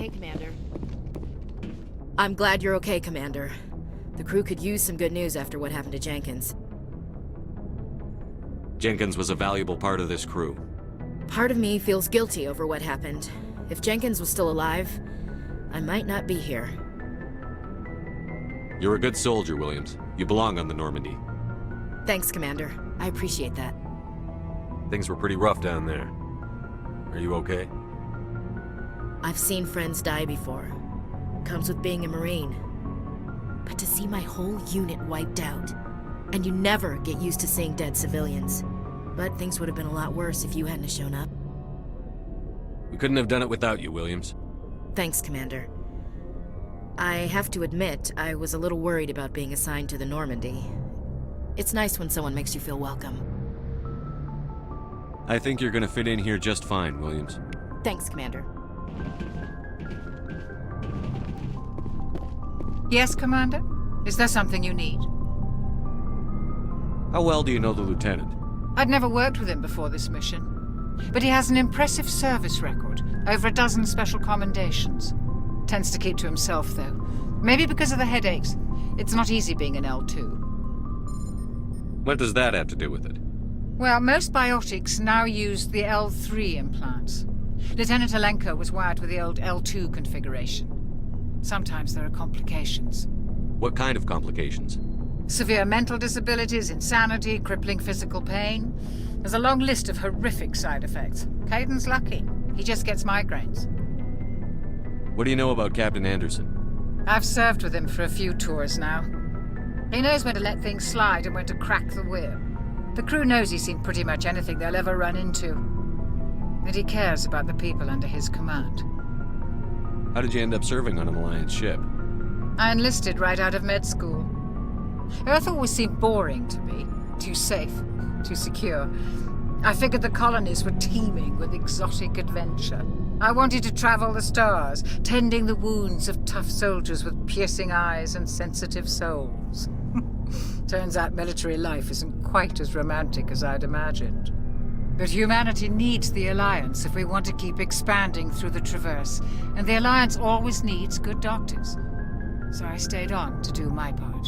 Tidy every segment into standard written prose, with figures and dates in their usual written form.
okay, Commander. I'm glad you're okay, Commander. The crew could use some good news after what happened to Jenkins. Jenkins was a valuable part of this crew. Part of me feels guilty over what happened. If Jenkins was still alive, I might not be here. You're a good soldier, Williams. You belong on the Normandy. Thanks, Commander. I appreciate that. Things were pretty rough down there. Are you okay? I've seen friends die before. Comes with being a Marine. But to see my whole unit wiped out, and you never get used to seeing dead civilians. But things would have been a lot worse if you hadn't shown up. We couldn't have done it without you, Williams. Thanks, Commander. I have to admit, I was a little worried about being assigned to the Normandy. It's nice when someone makes you feel welcome. I think you're gonna fit in here just fine, Williams. Thanks, Commander. Yes, Commander? Is there something you need? How well do you know the lieutenant? I'd never worked with him before this mission. But he has an impressive service record, over a dozen special commendations. Tends to keep to himself, though. Maybe because of the headaches. It's not easy being an L2. What does that have to do with it? Well, most biotics now use the L3 implants. Lieutenant Alenko was wired with the old L2 configuration. Sometimes there are complications. What kind of complications? Severe mental disabilities, insanity, crippling physical pain. There's a long list of horrific side effects. Caden's lucky. He just gets migraines. What do you know about Captain Anderson? I've served with him for a few tours now. He knows when to let things slide and when to crack the whip. The crew knows he's seen pretty much anything they'll ever run into. And he cares about the people under his command. How did you end up serving on an Alliance ship? I enlisted right out of med school. Earth always seemed boring to me. Too safe, too secure. I figured the colonies were teeming with exotic adventure. I wanted to travel the stars, tending the wounds of tough soldiers with piercing eyes and sensitive souls. Turns out military life isn't quite as romantic as I'd imagined. But humanity needs the Alliance if we want to keep expanding through the Traverse, and the Alliance always needs good doctors. So I stayed on to do my part.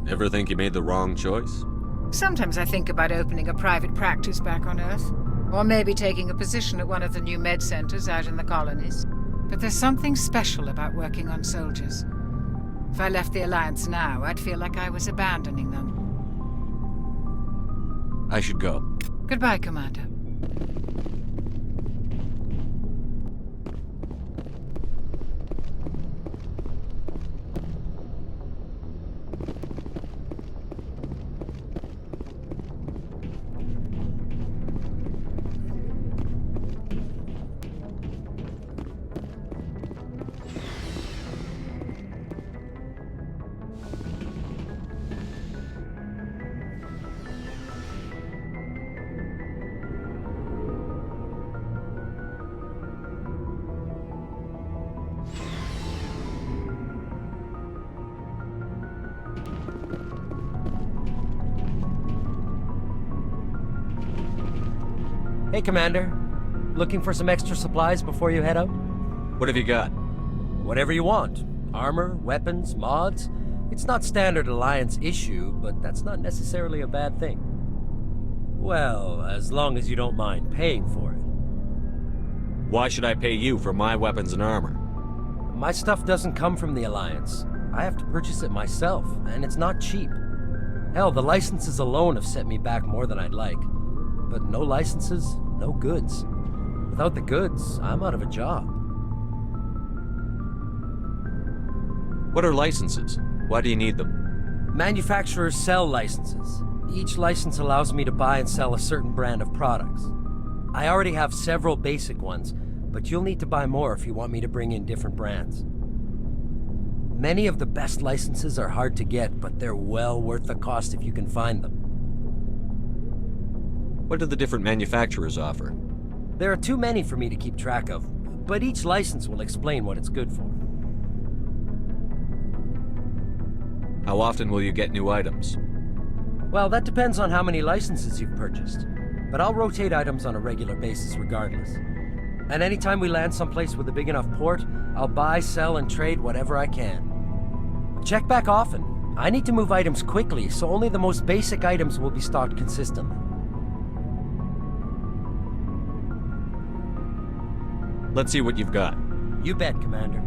Ever think you made the wrong choice? Sometimes I think about opening a private practice back on Earth, or maybe taking a position at one of the new med centers out in the colonies. But there's something special about working on soldiers. If I left the Alliance now, I'd feel like I was abandoning them. I should go. Goodbye, Commander. Hey, Commander. Looking for some extra supplies before you head out? What have you got? Whatever you want. Armor, weapons, mods. It's not standard Alliance issue, but that's not necessarily a bad thing. Well, as long as you don't mind paying for it. Why should I pay you for my weapons and armor? My stuff doesn't come from the Alliance. I have to purchase it myself, and it's not cheap. Hell, the licenses alone have set me back more than I'd like. But no licenses, no goods. Without the goods, I'm out of a job. What are licenses? Why do you need them? Manufacturers sell licenses. Each license allows me to buy and sell a certain brand of products. I already have several basic ones, but you'll need to buy more if you want me to bring in different brands. Many of the best licenses are hard to get, but they're well worth the cost if you can find them. What do the different manufacturers offer? There are too many for me to keep track of, but each license will explain what it's good for. How often will you get new items? Well, that depends on how many licenses you've purchased, but I'll rotate items on a regular basis regardless. And anytime we land someplace with a big enough port, I'll buy, sell, and trade whatever I can. Check back often. I need to move items quickly, so only the most basic items will be stocked consistently. Let's see what you've got. You bet, Commander.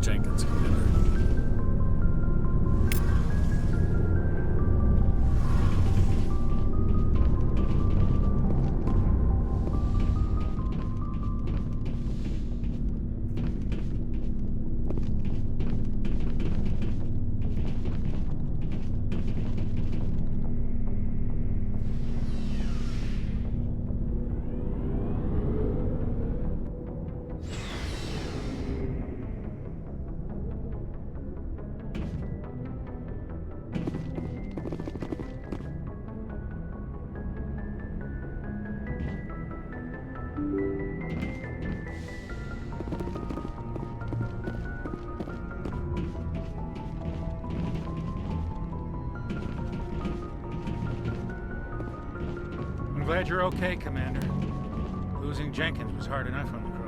Jenkins, Commander. I'm glad you're okay, Commander. Losing Jenkins was hard enough on the crew.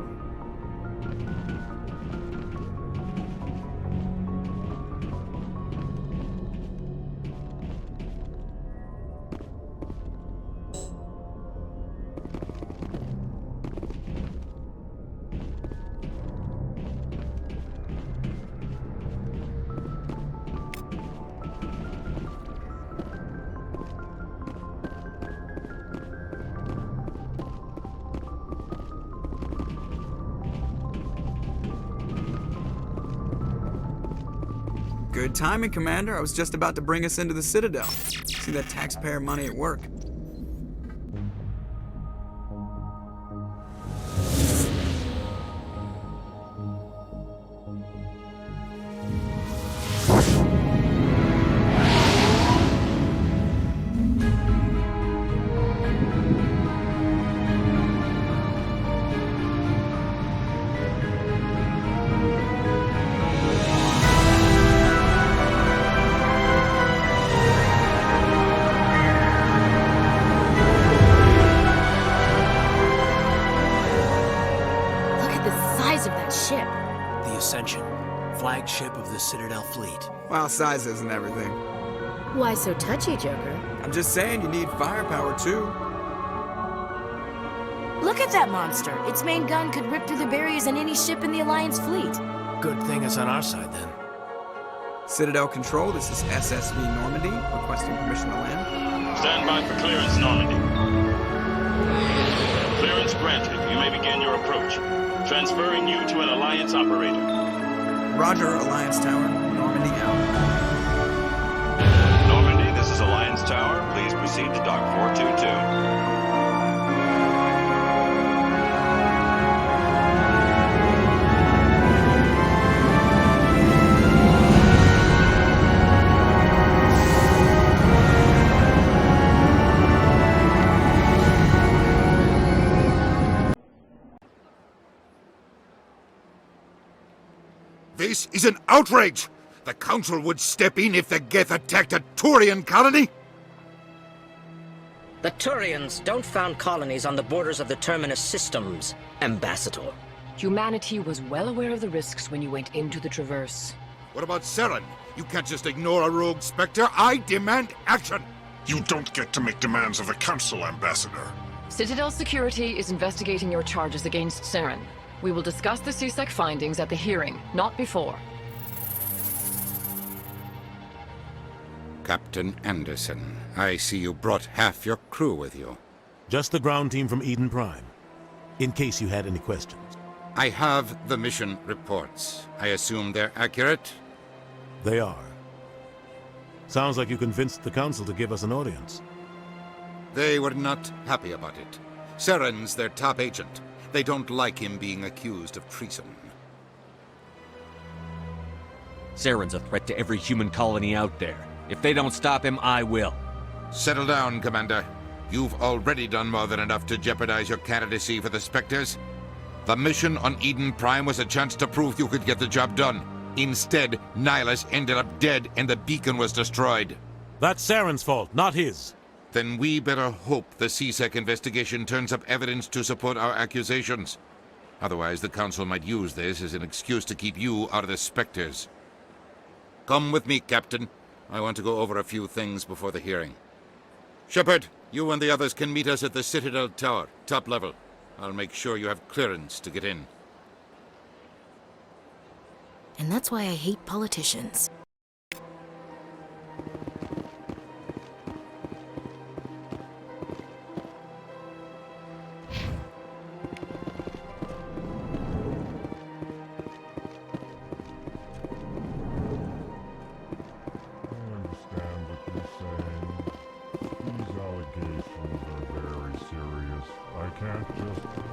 Good timing, Commander. I was just about to bring us into the Citadel. See that taxpayer money at work. Of that ship. The Ascension, flagship of the Citadel fleet. Well, size isn't everything. Why so touchy, Joker? I'm just saying you need firepower, too. Look at that monster. Its main gun could rip through the barriers in any ship in the Alliance fleet. Good thing it's on our side, then. Citadel Control, this is SSV Normandy, requesting permission to land. Stand by for clearance, Normandy. Clearance granted. You may begin your approach. Transferring you to an Alliance operator. Roger, Alliance Tower. Normandy out. Normandy, this is Alliance Tower. Please proceed to Dock 422. This is an outrage! The Council would step in if the Geth attacked a Turian colony? The Turians don't found colonies on the borders of the Terminus systems, Ambassador. Humanity was well aware of the risks when you went into the Traverse. What about Saren? You can't just ignore a rogue Spectre. I demand action! You don't get to make demands of the Council, Ambassador. Citadel Security is investigating your charges against Saren. We will discuss the CSEC findings at the hearing, not before. Captain Anderson, I see you brought half your crew with you. Just the ground team from Eden Prime, in case you had any questions. I have the mission reports. I assume they're accurate? They are. Sounds like you convinced the Council to give us an audience. They were not happy about it. Saren's their top agent. They don't like him being accused of treason. Saren's a threat to every human colony out there. If they don't stop him, I will. Settle down, Commander. You've already done more than enough to jeopardize your candidacy for the Spectres. The mission on Eden Prime was a chance to prove you could get the job done. Instead, Nihilus ended up dead and the beacon was destroyed. That's Saren's fault, not his. Then we better hope the CSEC investigation turns up evidence to support our accusations. Otherwise, the Council might use this as an excuse to keep you out of the Spectres. Come with me, Captain. I want to go over a few things before the hearing. Shepard, you and the others can meet us at the Citadel Tower, top level. I'll make sure you have clearance to get in. And that's why I hate politicians.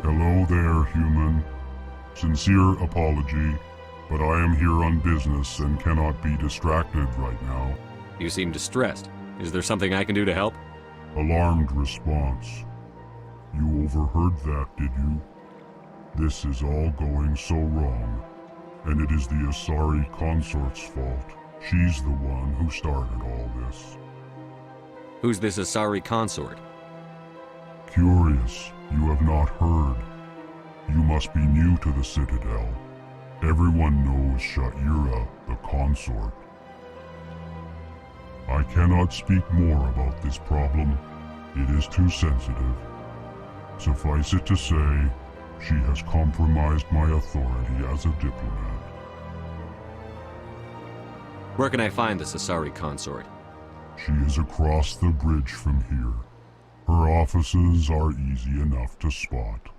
Hello there, human. Sincere apology, but I am here on business and cannot be distracted right now. You seem distressed. Is there something I can do to help? Alarmed response. You overheard that, did you? This is all going so wrong, and it is the Asari consort's fault. She's the one who started all this. Who's this Asari consort? Curious, you have not heard. You must be new to the Citadel. Everyone knows Sha'ira, the consort. I cannot speak more about this problem. It is too sensitive. Suffice it to say, she has compromised my authority as a diplomat. Where can I find this Asari consort? She is across the bridge from here. Her offices are easy enough to spot.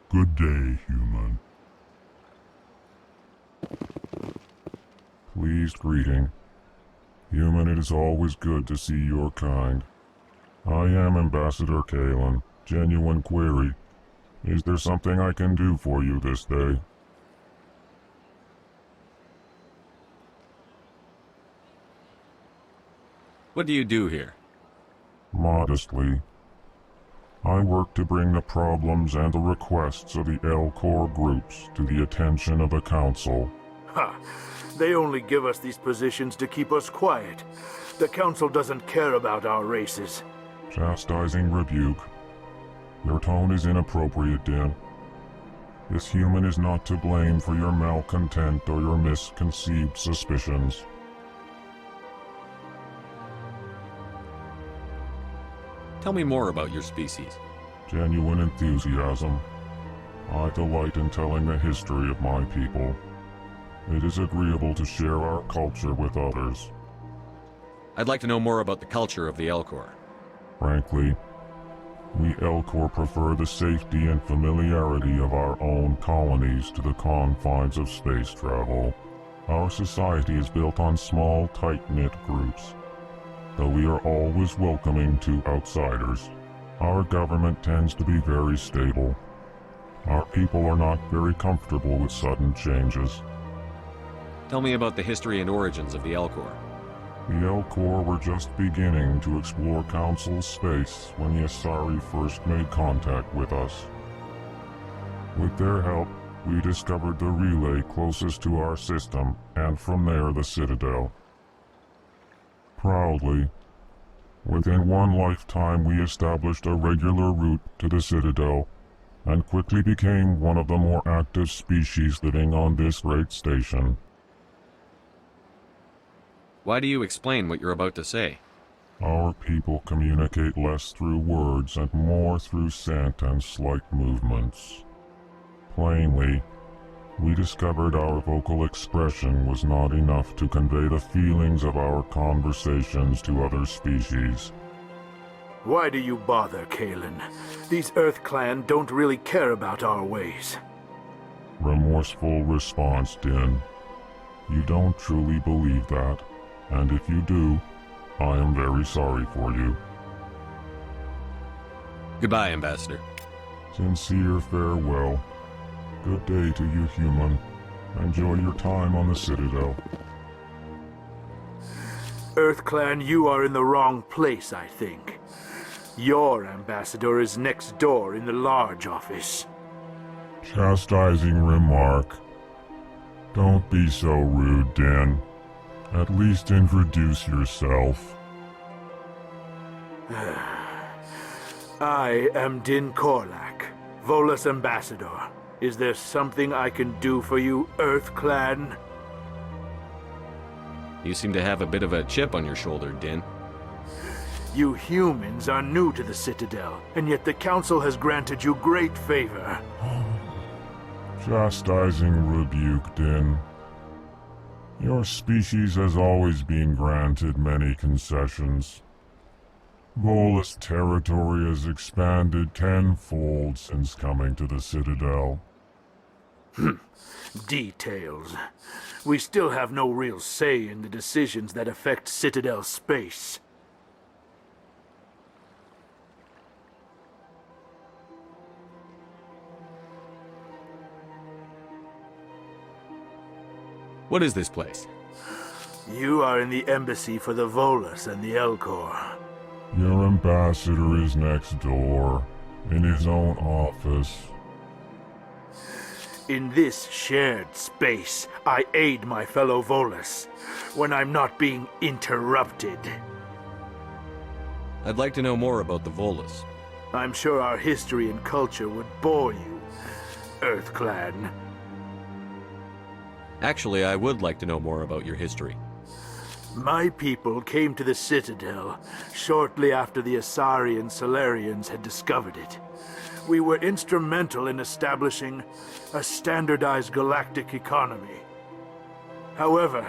Good day, human. Pleased greeting. Human, it is always good to see your kind. I am Ambassador Kalen. Genuine query. Is there something I can do for you this day? What do you do here? Modestly. I work to bring the problems and the requests of the Elcor groups to the attention of the Council. Ha! They only give us these positions to keep us quiet. The Council doesn't care about our races. Chastising rebuke. Your tone is inappropriate, Din. This human is not to blame for your malcontent or your misconceived suspicions. Tell me more about your species. Genuine enthusiasm. I delight in telling the history of my people. It is agreeable to share our culture with others. I'd like to know more about the culture of the Elcor. Frankly, we Elcor prefer the safety and familiarity of our own colonies to the confines of space travel. Our society is built on small, tight-knit groups. Though we are always welcoming to outsiders, our government tends to be very stable. Our people are not very comfortable with sudden changes. Tell me about the history and origins of the Elcor. The Elcor were just beginning to explore Council space when the Asari first made contact with us. With their help, we discovered the relay closest to our system, and from there the Citadel. Proudly, within one lifetime we established a regular route to the Citadel, and quickly became one of the more active species living on this great station. Why do you explain what you're about to say? Our people communicate less through words and more through scent and slight movements. Plainly, we discovered our vocal expression was not enough to convey the feelings of our conversations to other species. Why do you bother, Kalen? These Earth Clan don't really care about our ways. Remorseful response, Din. You don't truly believe that, and if you do, I am very sorry for you. Goodbye, Ambassador. Sincere farewell. Good day to you, human. Enjoy your time on the Citadel. Earth Clan, you are in the wrong place, I think. Your ambassador is next door in the large office. Chastising remark. Don't be so rude, Din. At least introduce yourself. I am Din Korlak, Volus ambassador. Is there something I can do for you, Earth Clan? You seem to have a bit of a chip on your shoulder, Din. You humans are new to the Citadel, and yet the Council has granted you great favor. Chastising rebuke, Din. Your species has always been granted many concessions. Volus territory has expanded tenfold since coming to the Citadel. Details. We still have no real say in the decisions that affect Citadel space. What is this place? You are in the embassy for the Volus and the Elcor. Your ambassador is next door, in his own office. In this shared space, I aid my fellow Volus when I'm not being interrupted. I'd like to know more about the Volus. I'm sure our history and culture would bore you, EarthClan. Actually, I would like to know more about your history. My people came to the Citadel shortly after the Asari and Salarians had discovered it. We were instrumental in establishing a standardized galactic economy. However,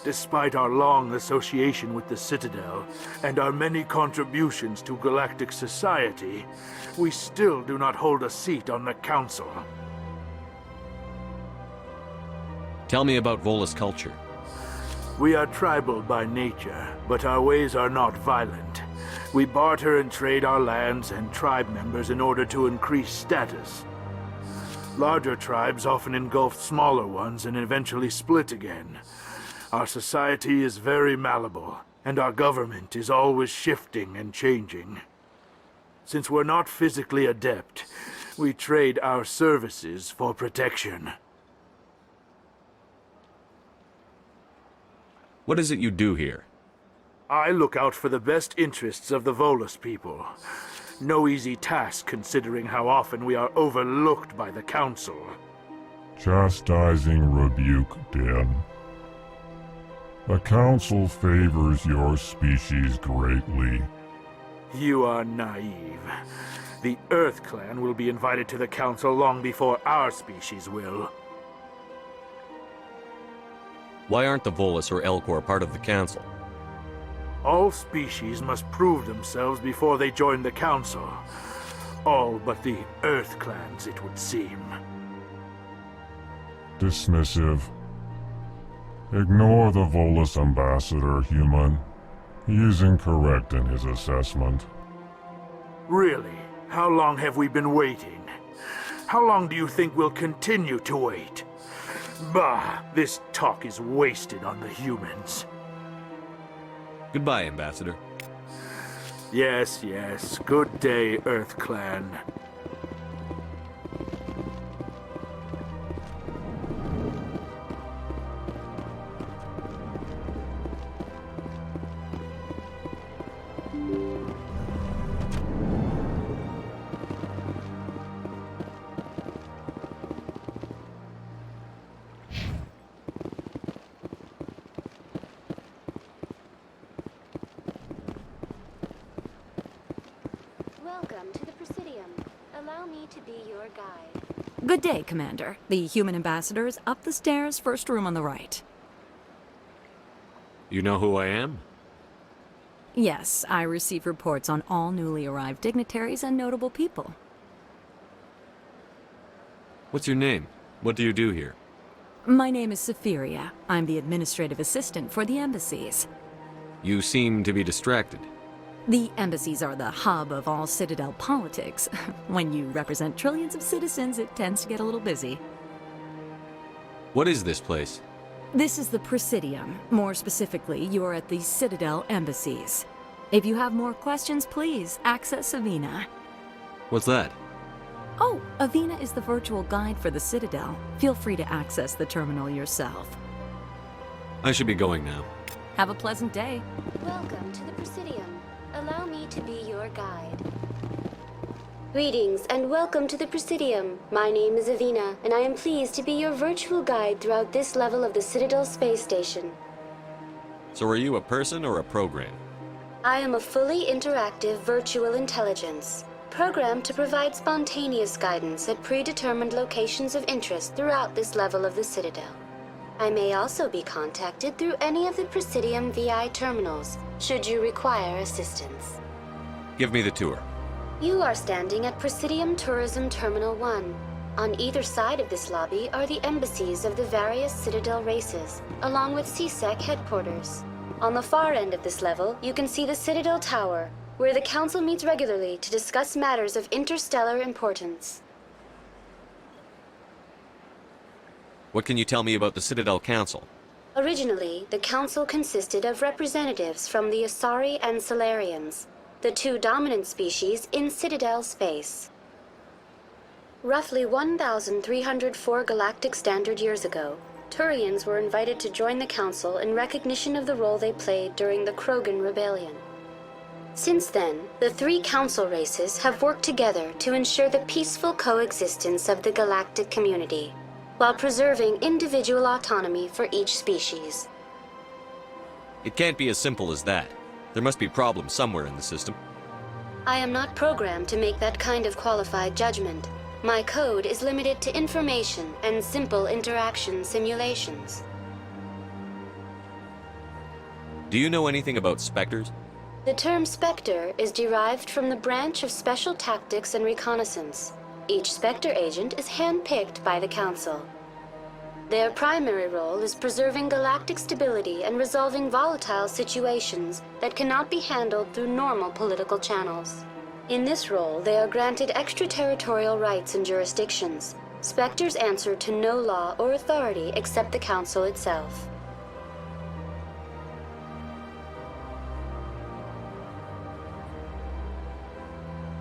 despite our long association with the Citadel and our many contributions to galactic society, we still do not hold a seat on the Council. Tell me about Volus culture. We are tribal by nature, but our ways are not violent. We barter and trade our lands and tribe members in order to increase status. Larger tribes often engulf smaller ones and eventually split again. Our society is very malleable, and our government is always shifting and changing. Since we're not physically adept, we trade our services for protection. What is it you do here? I look out for the best interests of the Volus people. No easy task considering how often we are overlooked by the Council. Chastising rebuke, Den. The Council favors your species greatly. You are naive. The EarthClan will be invited to the Council long before our species will. Why aren't the Volus or Elcor part of the Council? All species must prove themselves before they join the Council. All but the EarthClans, it would seem. Dismissive. Ignore the Volus ambassador, human. He is incorrect in his assessment. Really? How long have we been waiting? How long do you think we'll continue to wait? Bah, this talk is wasted on the humans. Goodbye, Ambassador. Yes, yes. Good day, EarthClan. Welcome to the Presidium. Allow me to be your guide. Good day, Commander. The human ambassador is up the stairs, first room on the right. You know who I am? Yes, I receive reports on all newly arrived dignitaries and notable people. What's your name? What do you do here? My name is Safiria. I'm the administrative assistant for the embassies. You seem to be distracted. The embassies are the hub of all Citadel politics. When you represent trillions of citizens, it tends to get a little busy. What is this place? This is the Presidium. More specifically, you are at the Citadel embassies. If you have more questions, please access Avina. What's that? Oh, Avina is the virtual guide for the Citadel. Feel free to access the terminal yourself. I should be going now. Have a pleasant day. Welcome to the Presidium. Allow me to be your guide. Greetings and welcome to the Presidium. My name is Avina, and I am pleased to be your virtual guide throughout this level of the Citadel space station. So are you a person or a program? I am a fully interactive virtual intelligence, programmed to provide spontaneous guidance at predetermined locations of interest throughout this level of the Citadel. I may also be contacted through any of the Presidium VI terminals, should you require assistance. Give me the tour. You are standing at Presidium Tourism Terminal 1. On either side of this lobby are the embassies of the various Citadel races, along with CSEC headquarters. On the far end of this level, you can see the Citadel Tower, where the Council meets regularly to discuss matters of interstellar importance. What can you tell me about the Citadel Council? Originally, the Council consisted of representatives from the Asari and Solarians, the two dominant species in Citadel space. Roughly 1,304 galactic standard years ago, Turians were invited to join the Council in recognition of the role they played during the Krogan Rebellion. Since then, the three Council races have worked together to ensure the peaceful coexistence of the galactic community, while preserving individual autonomy for each species. It can't be as simple as that. There must be problems somewhere in the system. I am not programmed to make that kind of qualified judgment. My code is limited to information and simple interaction simulations. Do you know anything about Spectres? The term Spectre is derived from the branch of Special Tactics and Reconnaissance. Each Spectre agent is handpicked by the Council. Their primary role is preserving galactic stability and resolving volatile situations that cannot be handled through normal political channels. In this role, they are granted extraterritorial rights and jurisdictions. Spectres answer to no law or authority except the Council itself.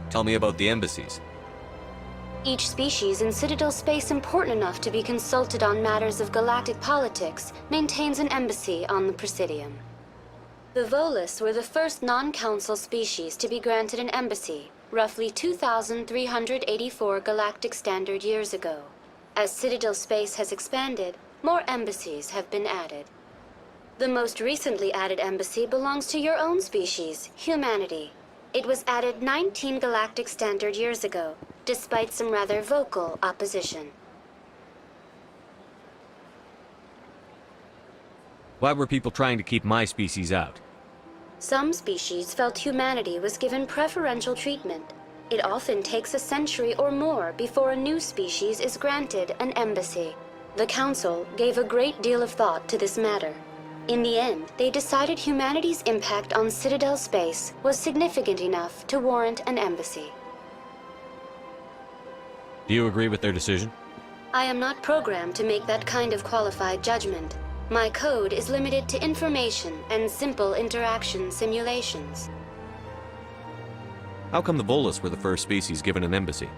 Tell me about the embassies. Each species in Citadel space important enough to be consulted on matters of galactic politics maintains an embassy on the Presidium. The Volus were the first non-council species to be granted an embassy, roughly 2,384 galactic standard years ago. As Citadel space has expanded, more embassies have been added. The most recently added embassy belongs to your own species, humanity. It was added 19 galactic standard years ago, despite some rather vocal opposition. Why were people trying to keep my species out? Some species felt humanity was given preferential treatment. It often takes a century or more before a new species is granted an embassy. The Council gave a great deal of thought to this matter. In the end, they decided humanity's impact on Citadel space was significant enough to warrant an embassy. Do you agree with their decision? I am not programmed to make that kind of qualified judgment. My code is limited to information and simple interaction simulations. How come the Volus were the first species given an embassy?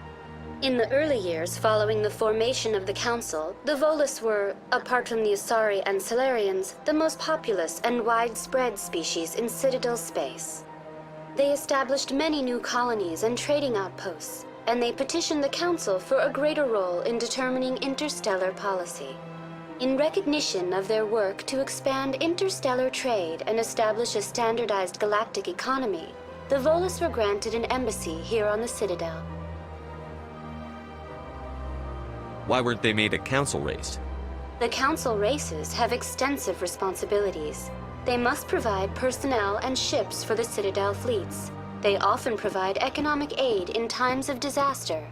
In the early years following the formation of the Council, the Volus were, apart from the Asari and Solarians, the most populous and widespread species in Citadel space. They established many new colonies and trading outposts, and they petitioned the Council for a greater role in determining interstellar policy. In recognition of their work to expand interstellar trade and establish a standardized galactic economy, the Volus were granted an embassy here on the Citadel. Why weren't they made a council race? The Council races have extensive responsibilities. They must provide personnel and ships for the Citadel fleets. They often provide economic aid in times of disaster.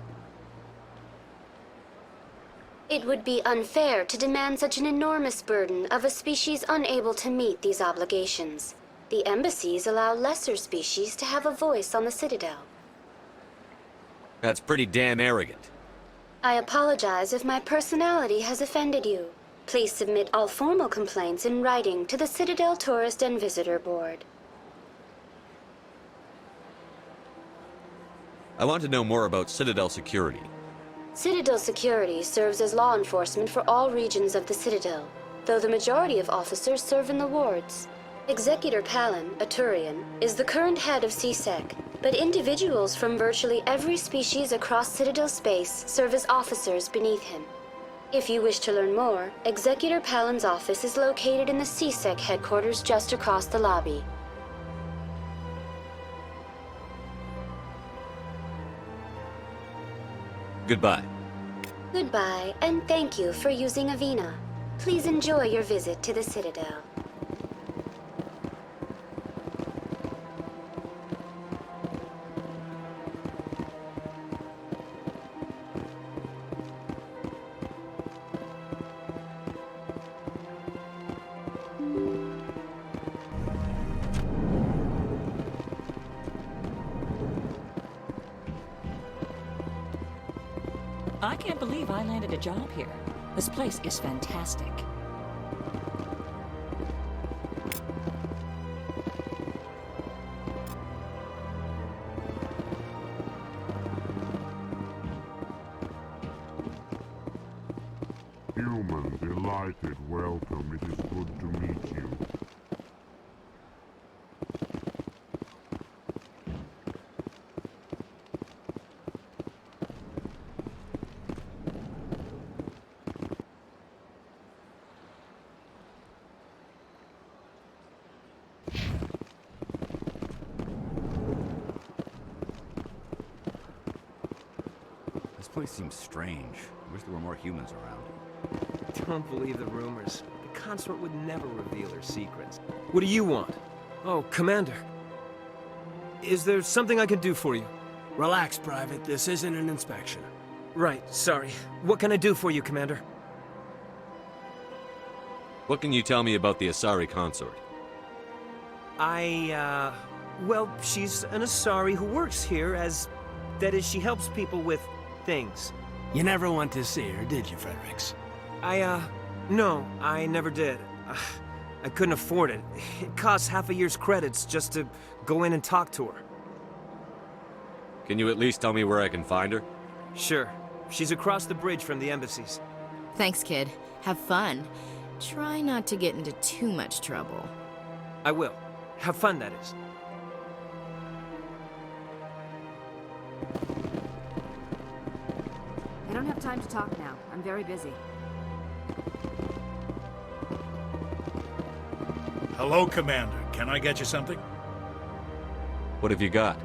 It would be unfair to demand such an enormous burden of a species unable to meet these obligations. The embassies allow lesser species to have a voice on the Citadel. That's pretty damn arrogant. I apologize if my personality has offended you. Please submit all formal complaints in writing to the Citadel Tourist and Visitor Board. I want to know more about Citadel security. Citadel security serves as law enforcement for all regions of the Citadel, though the majority of officers serve in the wards. Executor Palin, a Turian, is the current head of CSEC, but individuals from virtually every species across Citadel space serve as officers beneath him. If you wish to learn more, Executor Palin's office is located in the CSEC headquarters just across the lobby. Goodbye. Goodbye, and thank you for using Avina. Please enjoy your visit to the Citadel. I can't believe I landed a job here. This place is fantastic. Human, delighted, welcome. It is good to meet you. This place seems strange. I wish there were more humans around. Don't believe the rumors. The consort would never reveal her secrets. What do you want? Oh, Commander. Is there something I can do for you? Relax, Private. This isn't an inspection. Right, sorry. What can I do for you, Commander? What can you tell me about the Asari consort? Well, she's an Asari who works here as... That is, she helps people with things. You never went to see her, did you, Fredericks? No, I never did. I couldn't afford it. It costs half a year's credits just to go in and talk to her. Can you at least tell me where I can find her? Sure. She's across the bridge from the embassies. Thanks, kid. Have fun. Try not to get into too much trouble. I will. Have fun, that is. I don't have time to talk now. I'm very busy. Hello, Commander. Can I get you something? What have you got?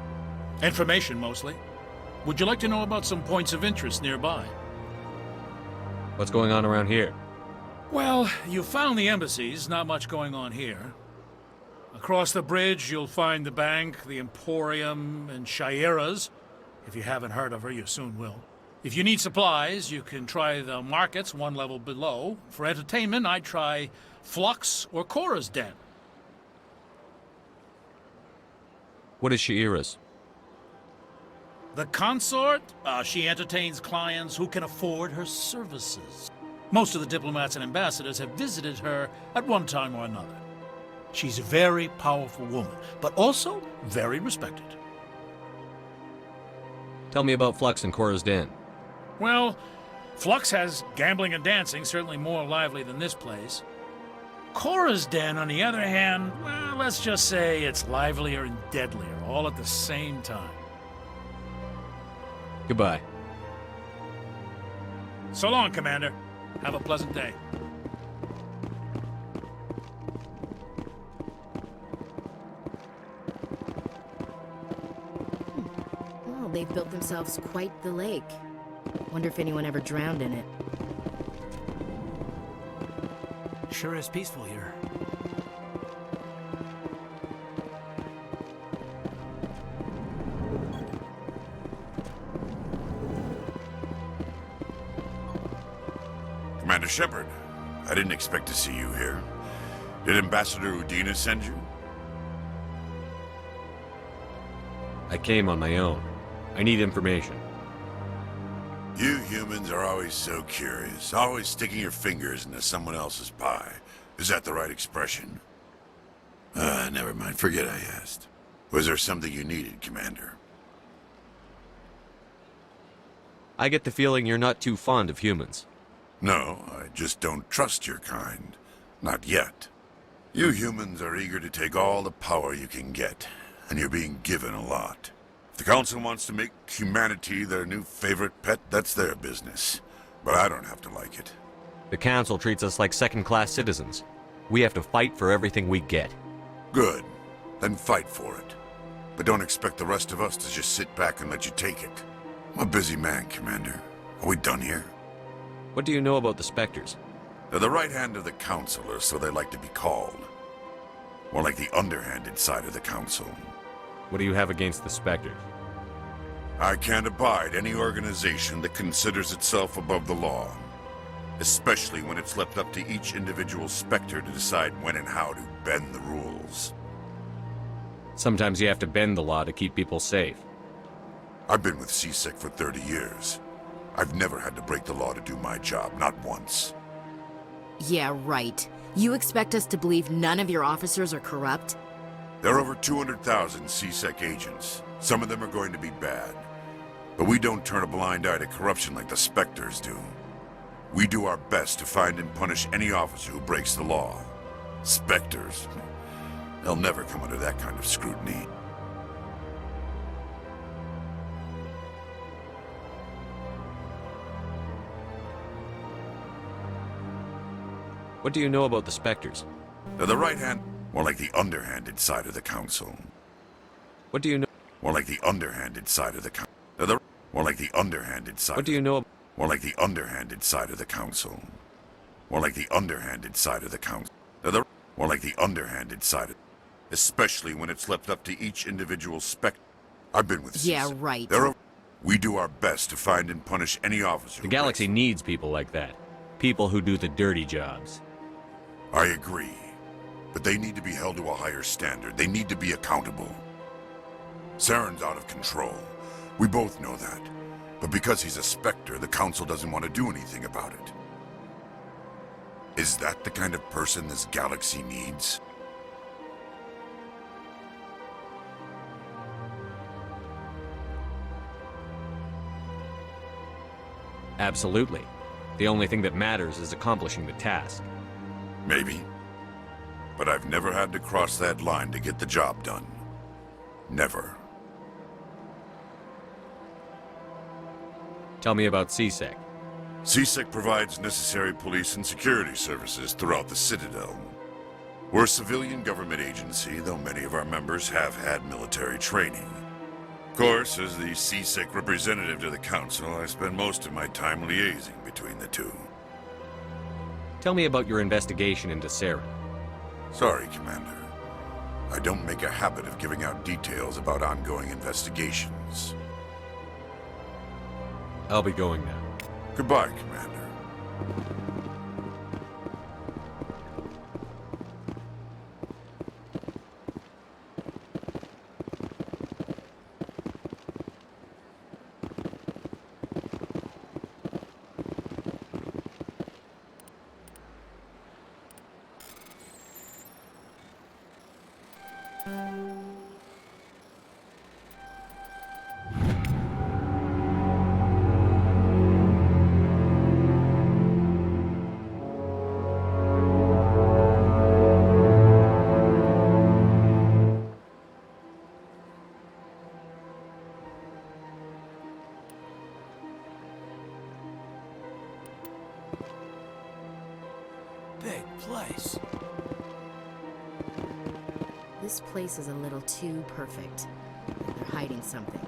Information, mostly. Would you like to know about some points of interest nearby? What's going on around here? Well, you found the embassies. Not much going on here. Across the bridge, you'll find the bank, the Emporium, and Shaira's. If you haven't heard of her, you soon will. If you need supplies, you can try the markets one level below. For entertainment, I'd try Flux or Cora's Den. What is Shaira's? The consort? She entertains clients who can afford her services. Most of the diplomats and ambassadors have visited her at one time or another. She's a very powerful woman, but also very respected. Tell me about Flux and Cora's Den. Well, Flux has gambling and dancing, certainly more lively than this place. Cora's Den, on the other hand, well, let's just say it's livelier and deadlier, all at the same time. Goodbye. So long, Commander. Have a pleasant day. Well, they've built themselves quite the lake. Wonder if anyone ever drowned in it. Sure is peaceful here. Commander Shepard, I didn't expect to see you here. Did Ambassador Udina send you? I came on my own. I need information. You humans are always so curious, always sticking your fingers into someone else's pie. Is that the right expression? Never mind. Forget I asked. Was there something you needed, Commander? I get the feeling you're not too fond of humans. No, I just don't trust your kind. Not yet. You humans are eager to take all the power you can get, and you're being given a lot. If the Council wants to make humanity their new favorite pet, that's their business. But I don't have to like it. The Council treats us like second-class citizens. We have to fight for everything we get. Good. Then fight for it. But don't expect the rest of us to just sit back and let you take it. I'm a busy man, Commander. Are we done here? What do you know about the Spectres? They're the right hand of the Council, or so they like to be called. More like the underhanded side of the Council. What do you have against the Spectres? I can't abide any organization that considers itself above the law. Especially when it's left up to each individual Spectre to decide when and how to bend the rules. Sometimes you have to bend the law to keep people safe. I've been with CSEC for 30 years. I've never had to break the law to do my job, not once. Yeah, right. You expect us to believe none of your officers are corrupt? There are over 200,000 CSEC agents. Some of them are going to be bad. But we don't turn a blind eye to corruption like the Spectres do. We do our best to find and punish any officer who breaks the law. Spectres. They'll never come under that kind of scrutiny. What do you know about the Spectres? They're the right hand, more like the underhanded side of the Council. What do you know? More like the underhanded side of the Council. They're the more like the underhanded side. What do you know? More like the underhanded side of the Council. More like the underhanded side of the Council. They're the more like the underhanded side, especially when it's left up to each individual Spectre. I've been with Yeah, CSEC. right. We do our best to find and punish any officer. The galaxy needs people like that. People who do the dirty jobs. I agree. But they need to be held to a higher standard. They need to be accountable. Saren's out of control. We both know that. But because he's a Spectre, the Council doesn't want to do anything about it. Is that the kind of person this galaxy needs? Absolutely. The only thing that matters is accomplishing the task. Maybe. But I've never had to cross that line to get the job done. Never. Tell me about CSEC. CSEC provides necessary police and security services throughout the Citadel. We're a civilian government agency, though many of our members have had military training. Of course, as the CSEC representative to the Council, I spend most of my time liaising between the two. Tell me about your investigation into Saren. Sorry, Commander. I don't make a habit of giving out details about ongoing investigations. I'll be going now. Goodbye, Commander. Big place. This place is a little too perfect. Like they're hiding something.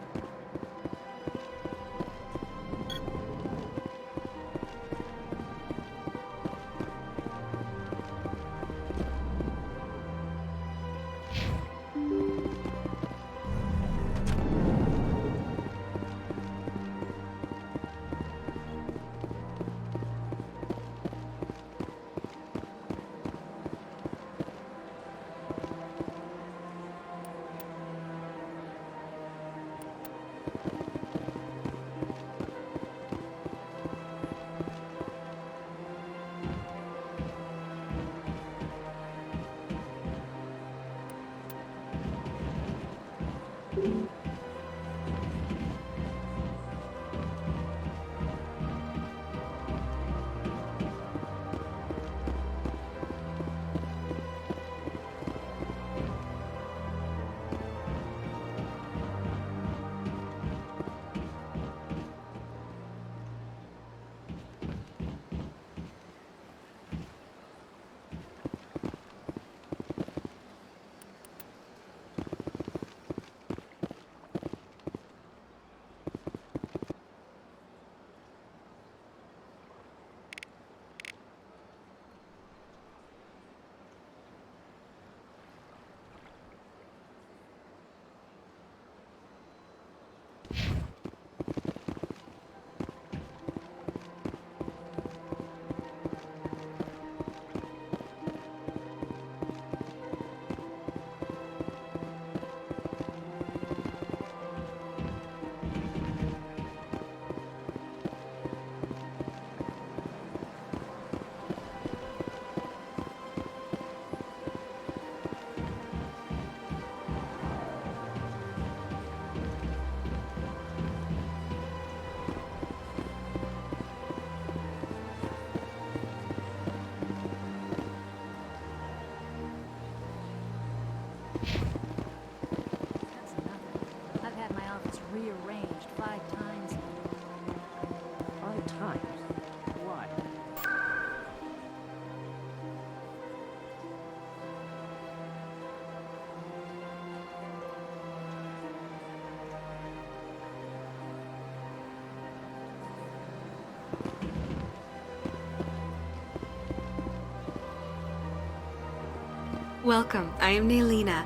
Welcome. I am Nelina.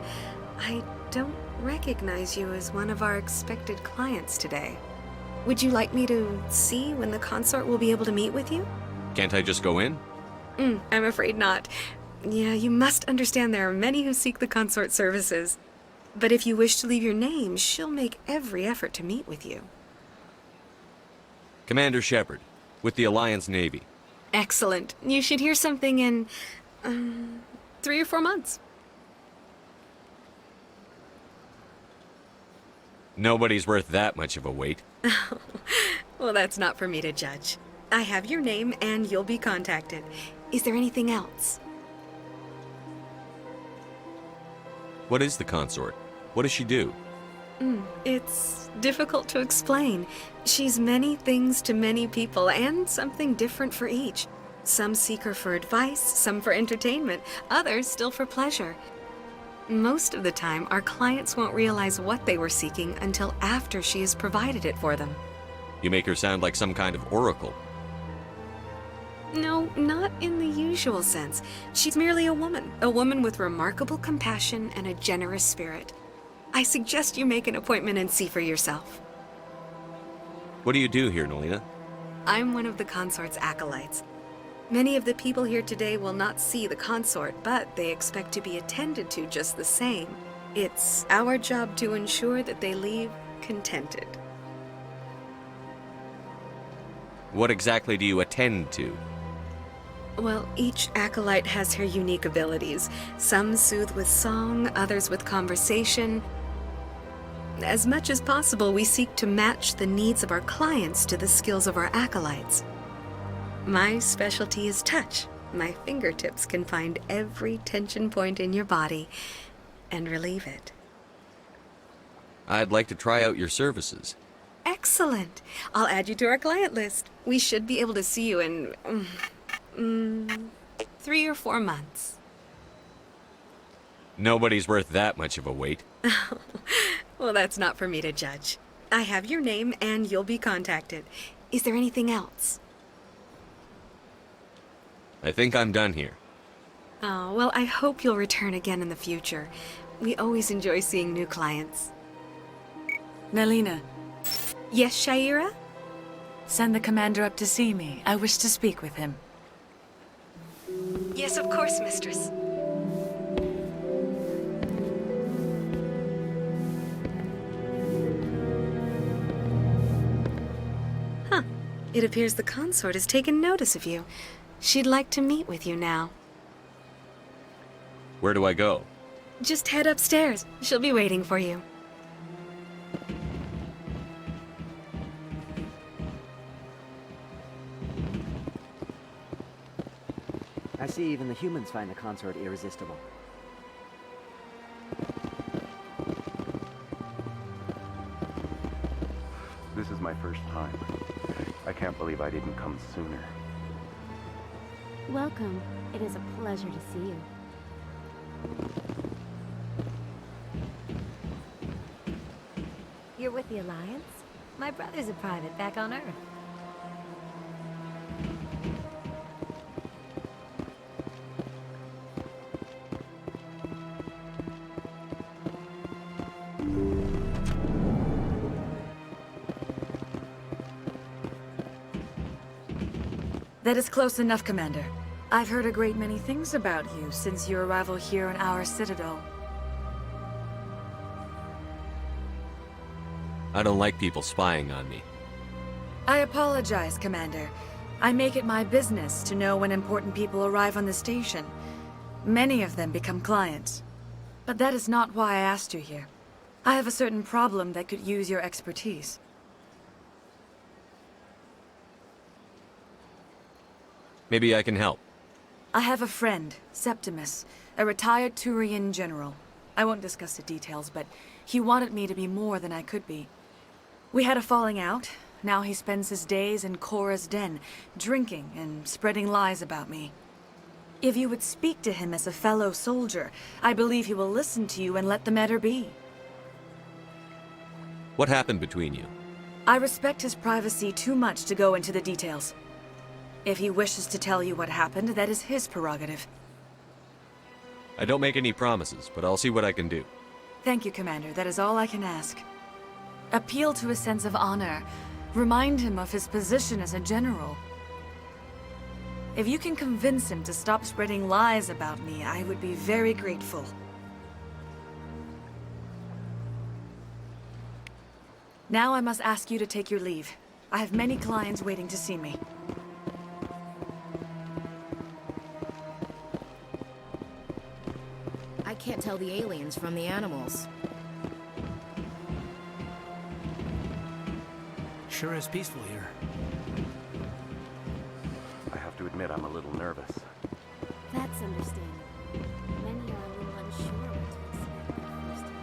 I don't recognize you as one of our expected clients today. Would you like me to see when the consort will be able to meet with you? Can't I just go in? I'm afraid not. Yeah, you must understand there are many who seek the consort services. But if you wish to leave your name, she'll make every effort to meet with you. Commander Shepard, with the Alliance Navy. Excellent. You should hear something in 3 or 4 months. Nobody's worth that much of a wait. Well, that's not for me to judge. I have your name and you'll be contacted. Is there anything else? What is the consort? What does she do? It's difficult to explain. She's many things to many people and something different for each. Some seek her for advice, some for entertainment, others still for pleasure. Most of the time, our clients won't realize what they were seeking until after she has provided it for them. You make her sound like some kind of oracle. No, not in the usual sense. She's merely a woman with remarkable compassion and a generous spirit. I suggest you make an appointment and see for yourself. What do you do here, Nelina? I'm one of the consort's acolytes. Many of the people here today will not see the consort, but they expect to be attended to just the same. It's our job to ensure that they leave contented. What exactly do you attend to? Well, each acolyte has her unique abilities. Some soothe with song, others with conversation. As much as possible, we seek to match the needs of our clients to the skills of our acolytes. My specialty is touch. My fingertips can find every tension point in your body and relieve it. I'd like to try out your services. Excellent. I'll add you to our client list. We should be able to see you in 3 or 4 months. Nobody's worth that much of a wait. Well, that's not for me to judge. I have your name and you'll be contacted. Is there anything else? I think I'm done here. Oh, well, I hope you'll return again in the future. We always enjoy seeing new clients. Nelina. Yes, Shaira? Send the commander up to see me. I wish to speak with him. Yes, of course, mistress. Huh. It appears the consort has taken notice of you. She'd like to meet with you now. Where do I go? Just head upstairs. She'll be waiting for you. I see even the humans find the consort irresistible. This is my first time. I can't believe I didn't come sooner. Welcome. It is a pleasure to see you. You're with the Alliance? My brother's a private back on Earth. That is close enough, Commander. I've heard a great many things about you since your arrival here in our citadel. I don't like people spying on me. I apologize, Commander. I make it my business to know when important people arrive on the station. Many of them become clients. But that is not why I asked you here. I have a certain problem that could use your expertise. Maybe I can help. I have a friend, Septimus, a retired Turian general. I won't discuss the details, but he wanted me to be more than I could be. We had a falling out. Now he spends his days in Korra's den, drinking and spreading lies about me. If you would speak to him as a fellow soldier, I believe he will listen to you and let the matter be. What happened between you? I respect his privacy too much to go into the details. If he wishes to tell you what happened, that is his prerogative. I don't make any promises, but I'll see what I can do. Thank you, Commander. That is all I can ask. Appeal to his sense of honor. Remind him of his position as a general. If you can convince him to stop spreading lies about me, I would be very grateful. Now I must ask you to take your leave. I have many clients waiting to see me. I can't tell the aliens from the animals. Sure is peaceful here. I have to admit I'm a little nervous. That's understandable. Many are a little unsure what to expect the first time.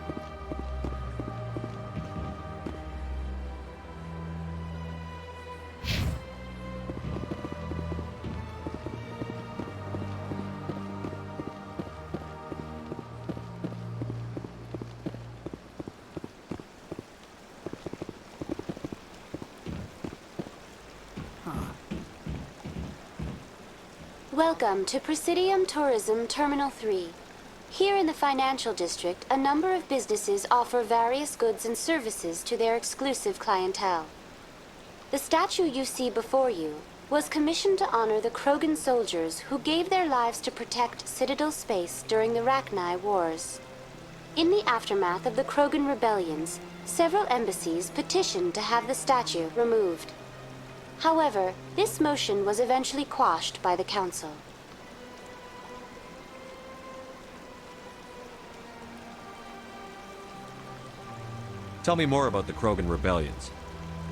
Welcome to Presidium Tourism Terminal 3. Here in the financial district, a number of businesses offer various goods and services to their exclusive clientele. The statue you see before you was commissioned to honor the Krogan soldiers who gave their lives to protect Citadel space during the Rachni Wars. In the aftermath of the Krogan rebellions, several embassies petitioned to have the statue removed. However, this motion was eventually quashed by the Council. Tell me more about the Krogan rebellions.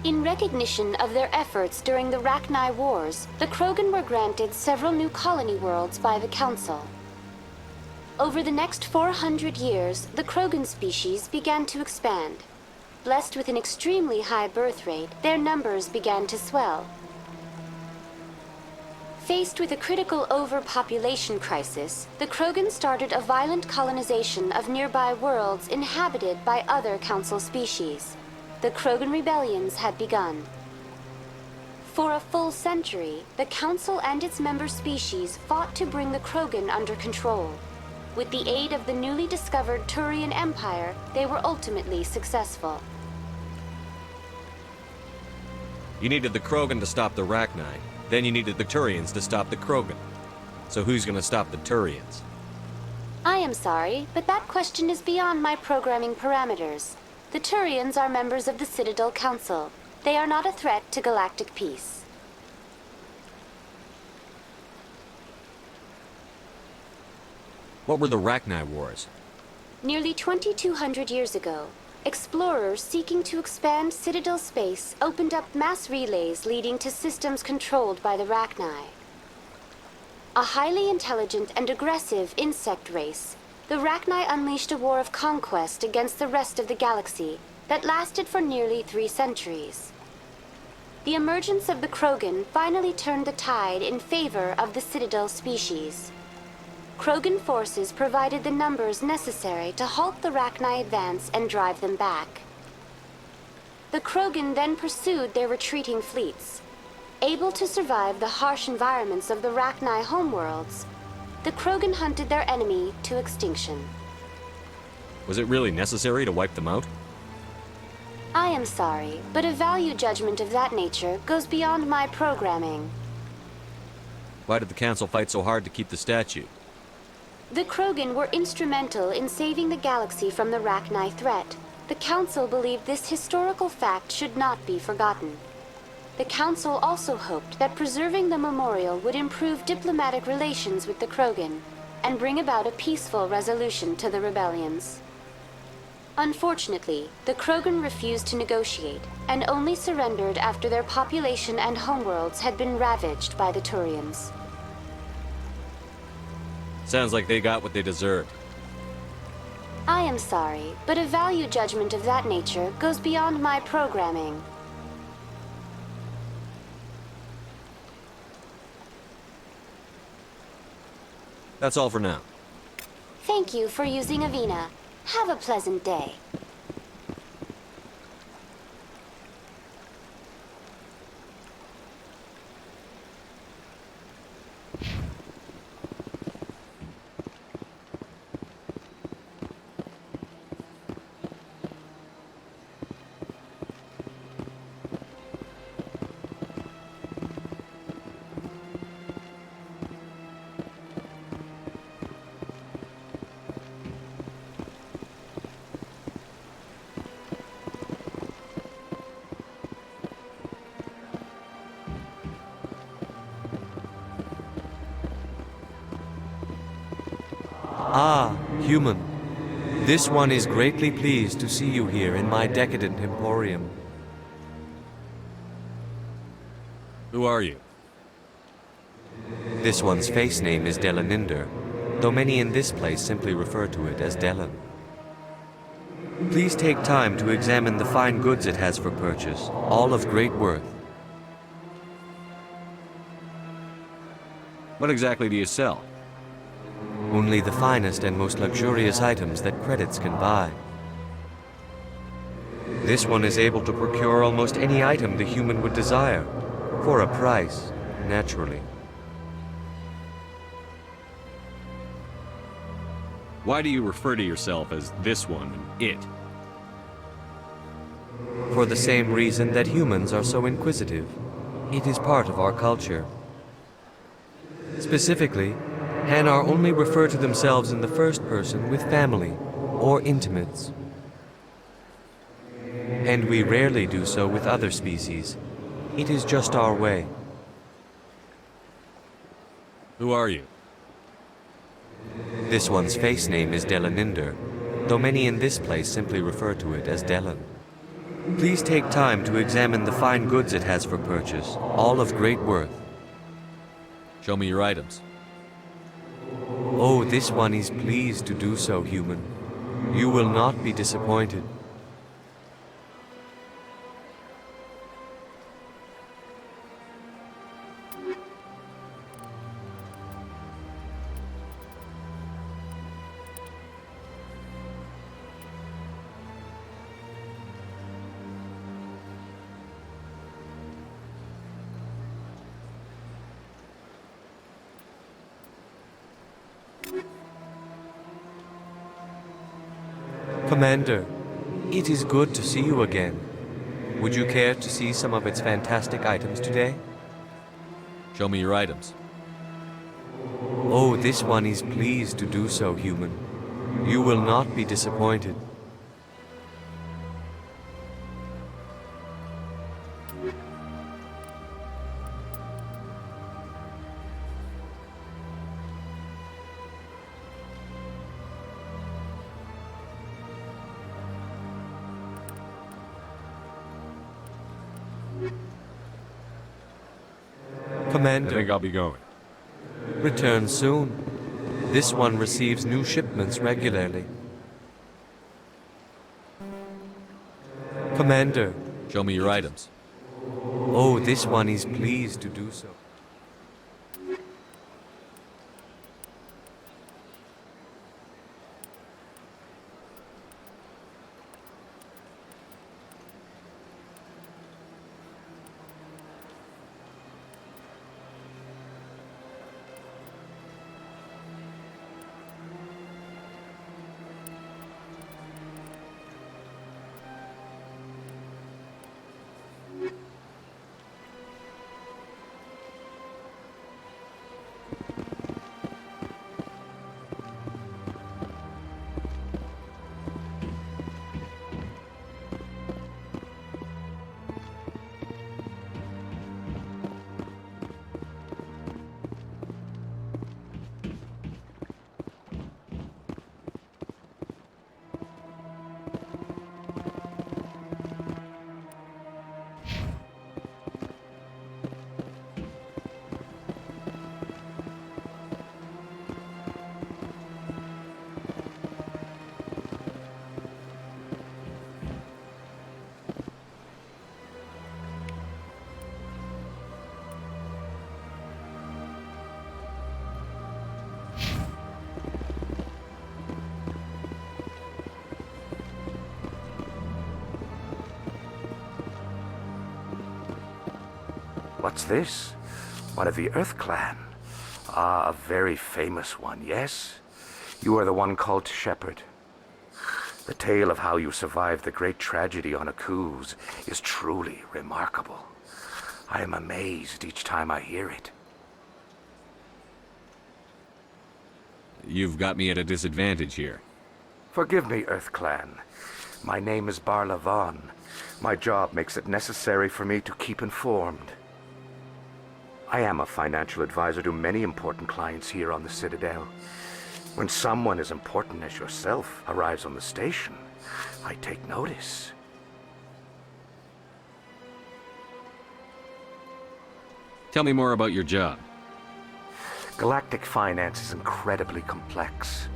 In recognition of their efforts during the Rachni Wars, the Krogan were granted several new colony worlds by the Council. Over the next 400 years, the Krogan species began to expand. Blessed with an extremely high birth rate, their numbers began to swell. Faced with a critical overpopulation crisis, the Krogan started a violent colonization of nearby worlds inhabited by other Council species. The Krogan rebellions had begun. For a full century, the Council and its member species fought to bring the Krogan under control. With the aid of the newly discovered Turian Empire, they were ultimately successful. You needed the Krogan to stop the Rachni. Then you needed the Turians to stop the Krogan. So who's gonna stop the Turians? I am sorry, but that question is beyond my programming parameters. The Turians are members of the Citadel Council. They are not a threat to galactic peace. What were the Rachni Wars? Nearly 2,200 years ago, explorers seeking to expand Citadel space opened up mass relays leading to systems controlled by the Rachni. A highly intelligent and aggressive insect race, the Rachni unleashed a war of conquest against the rest of the galaxy that lasted for nearly 3 centuries. The emergence of the Krogan finally turned the tide in favor of the Citadel species. Krogan forces provided the numbers necessary to halt the Rachni advance and drive them back. The Krogan then pursued their retreating fleets. Able to survive the harsh environments of the Rachni homeworlds, the Krogan hunted their enemy to extinction. Was it really necessary to wipe them out? I am sorry, but a value judgment of that nature goes beyond my programming. Why did the Council fight so hard to keep the statue? The Krogan were instrumental in saving the galaxy from the Rachni threat. The Council believed this historical fact should not be forgotten. The Council also hoped that preserving the memorial would improve diplomatic relations with the Krogan and bring about a peaceful resolution to the rebellions. Unfortunately, the Krogan refused to negotiate and only surrendered after their population and homeworlds had been ravaged by the Turians. Sounds like they got what they deserved. I am sorry, but a value judgment of that nature goes beyond my programming. That's all for now. Thank you for using Avina. Have a pleasant day. Ah, human. This one is greatly pleased to see you here in my decadent emporium. Who are you? This one's face name is Delaninder, though many in this place simply refer to it as Delan. Please take time to examine the fine goods it has for purchase, all of great worth. What exactly do you sell? Only the finest and most luxurious items that credits can buy. This one is able to procure almost any item the human would desire, for a price, naturally. Why do you refer to yourself as this one and it? For the same reason that humans are so inquisitive. It is part of our culture. Specifically, Hanar only refer to themselves in the first person with family or intimates. And we rarely do so with other species. It is just our way. Who are you? This one's face name is Delaninder, though many in this place simply refer to it as Delan. Please take time to examine the fine goods it has for purchase, all of great worth. Show me your items. Oh, this one is pleased to do so, human. You will not be disappointed. Commander, it is good to see you again. Would you care to see some of its fantastic items today? Show me your items. Oh, this one is pleased to do so, human. You will not be disappointed. Commander. I think I'll be going. Return soon. This one receives new shipments regularly. Commander. Show me your items. Oh, this one is pleased to do so. What's this? One of the Earth Clan. Ah, a very famous one, yes? You are the one called Shepherd. The tale of how you survived the great tragedy on Akuz is truly remarkable. I am amazed each time I hear it. You've got me at a disadvantage here. Forgive me, Earth Clan. My name is Barla Vaughn. My job makes it necessary for me to keep informed. I am a financial advisor to many important clients here on the Citadel. When someone as important as yourself arrives on the station, I take notice. Tell me more about your job. Galactic finance is incredibly complex.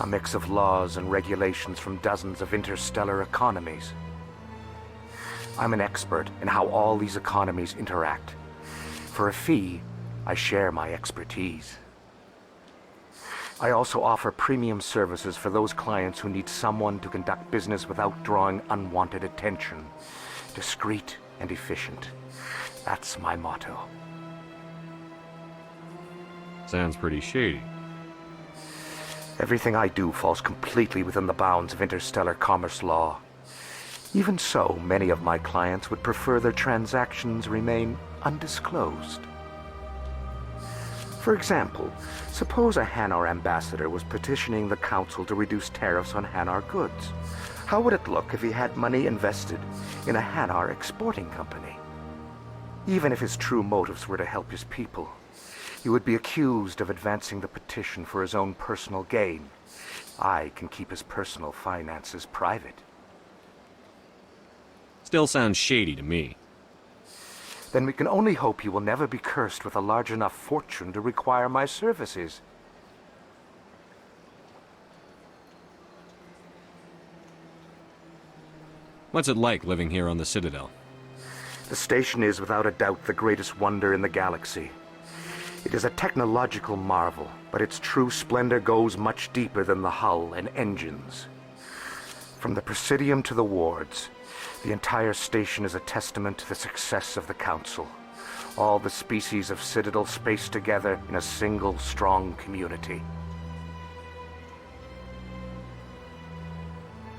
A mix of laws and regulations from dozens of interstellar economies. I'm an expert in how all these economies interact. For a fee, I share my expertise. I also offer premium services for those clients who need someone to conduct business without drawing unwanted attention. Discreet and efficient. That's my motto. Sounds pretty shady. Everything I do falls completely within the bounds of interstellar commerce law. Even so, many of my clients would prefer their transactions remain undisclosed. For example, suppose a Hanar ambassador was petitioning the council to reduce tariffs on Hanar goods. How would it look if he had money invested in a Hanar exporting company? Even if his true motives were to help his people, he would be accused of advancing the petition for his own personal gain. I can keep his personal finances private. Still sounds shady to me. Then we can only hope you will never be cursed with a large enough fortune to require my services. What's it like living here on the Citadel? The station is without a doubt the greatest wonder in the galaxy. It is a technological marvel, but its true splendor goes much deeper than the hull and engines. From the Presidium to the wards, the entire station is a testament to the success of the Council. All the species of Citadel spaced together in a single strong community.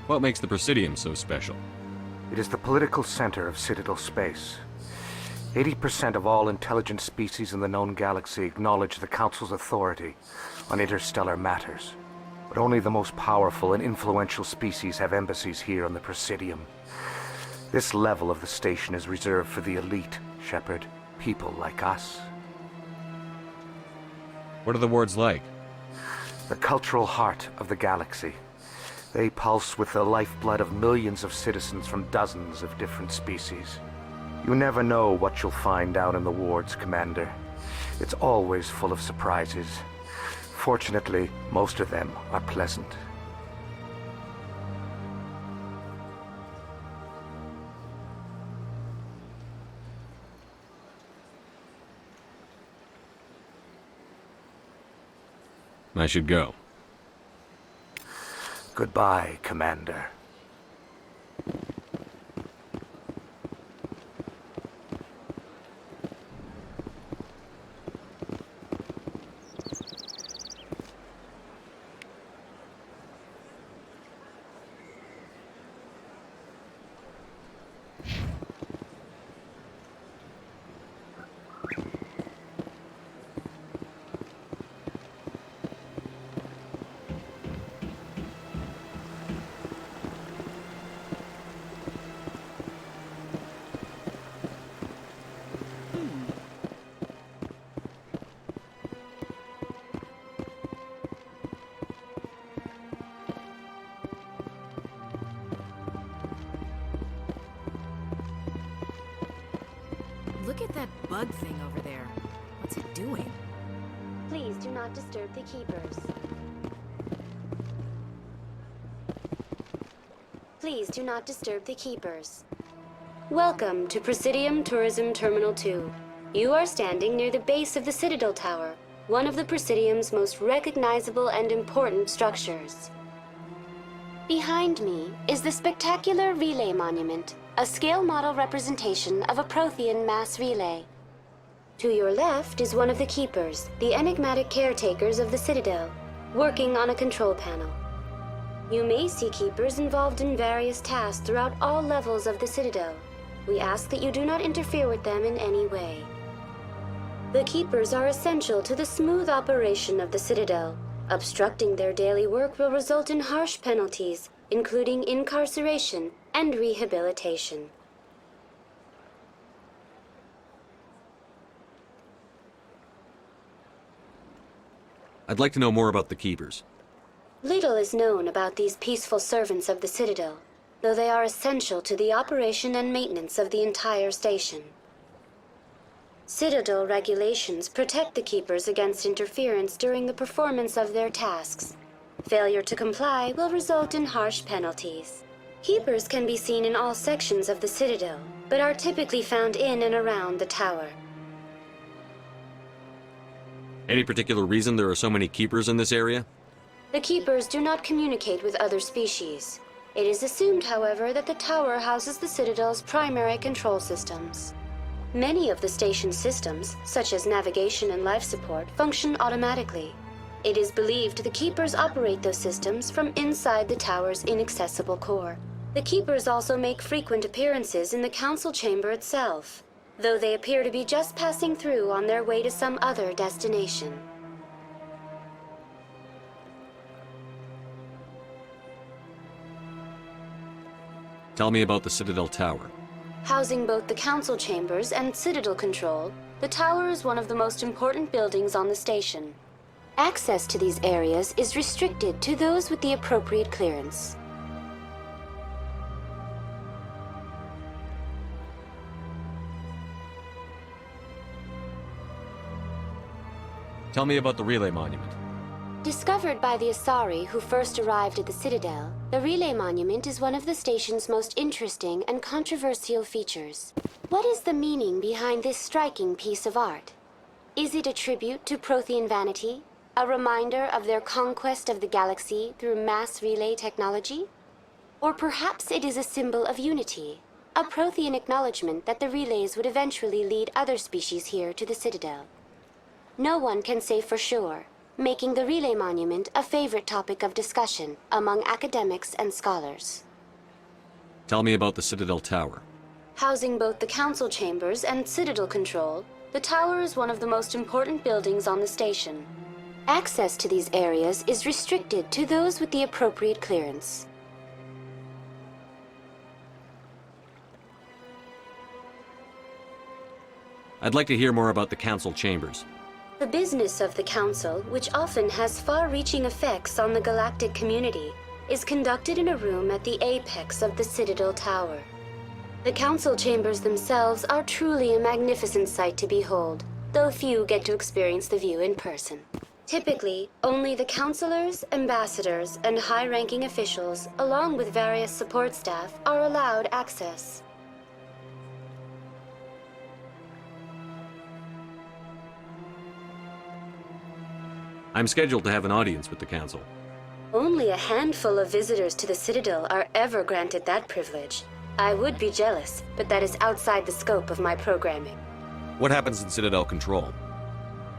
What makes the Presidium so special? It is the political center of Citadel space. 80% of all intelligent species in the known galaxy acknowledge the Council's authority on interstellar matters. But only the most powerful and influential species have embassies here on the Presidium. This level of the station is reserved for the elite, Shepard. People like us. What are the wards like? The cultural heart of the galaxy. They pulse with the lifeblood of millions of citizens from dozens of different species. You never know what you'll find out in the wards, Commander. It's always full of surprises. Fortunately, most of them are pleasant. I should go. Goodbye, Commander. Look at that bug thing over there. What's it doing? Please do not disturb the keepers. Please do not disturb the keepers. Welcome to Presidium Tourism Terminal 2. You are standing near the base of the Citadel Tower, one of the Presidium's most recognizable and important structures. Behind me is the spectacular Relay Monument, a scale model representation of a Prothean mass relay. To your left is one of the Keepers, the enigmatic caretakers of the Citadel, working on a control panel. You may see Keepers involved in various tasks throughout all levels of the Citadel. We ask that you do not interfere with them in any way. The Keepers are essential to the smooth operation of the Citadel. Obstructing their daily work will result in harsh penalties, including incarceration and rehabilitation. I'd like to know more about the Keepers. Little is known about these peaceful servants of the Citadel, though they are essential to the operation and maintenance of the entire station. Citadel regulations protect the Keepers against interference during the performance of their tasks. Failure to comply will result in harsh penalties. Keepers can be seen in all sections of the Citadel, but are typically found in and around the tower. Any particular reason there are so many keepers in this area? The Keepers do not communicate with other species. It is assumed, however, that the tower houses the Citadel's primary control systems. Many of the station's systems, such as navigation and life support, function automatically. It is believed the Keepers operate those systems from inside the tower's inaccessible core. The Keepers also make frequent appearances in the council chamber itself, though they appear to be just passing through on their way to some other destination. Tell me about the Citadel Tower. Housing both the council chambers and Citadel control, the tower is one of the most important buildings on the station. Access to these areas is restricted to those with the appropriate clearance. Tell me about the Relay Monument. Discovered by the Asari who first arrived at the Citadel, the Relay Monument is one of the station's most interesting and controversial features. What is the meaning behind this striking piece of art? Is it a tribute to Prothean vanity? A reminder of their conquest of the galaxy through mass relay technology? Or perhaps it is a symbol of unity, a Prothean acknowledgement that the relays would eventually lead other species here to the Citadel. No one can say for sure, making the Relay Monument a favorite topic of discussion among academics and scholars. Tell me about the Citadel Tower. Housing both the council chambers and Citadel control, the tower is one of the most important buildings on the station. Access to these areas is restricted to those with the appropriate clearance. I'd like to hear more about the council chambers. The business of the Council, which often has far-reaching effects on the galactic community, is conducted in a room at the apex of the Citadel Tower. The Council chambers themselves are truly a magnificent sight to behold, though few get to experience the view in person. Typically, only the councilors, ambassadors, and high-ranking officials, along with various support staff, are allowed access. I'm scheduled to have an audience with the council. Only a handful of visitors to the Citadel are ever granted that privilege. I would be jealous, but that is outside the scope of my programming. What happens in Citadel Control?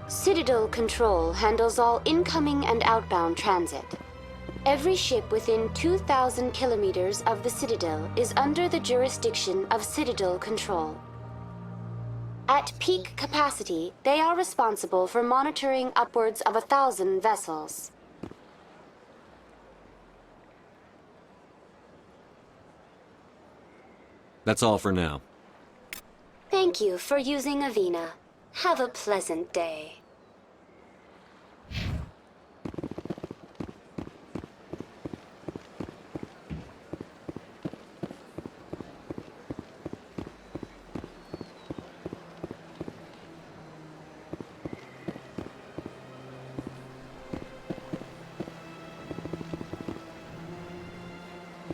Citadel Control handles all incoming and outbound transit. Every ship within 2,000 kilometers of the Citadel is under the jurisdiction of Citadel Control. At peak capacity, they are responsible for monitoring upwards of 1,000 vessels. That's all for now. Thank you for using Avina. Have a pleasant day.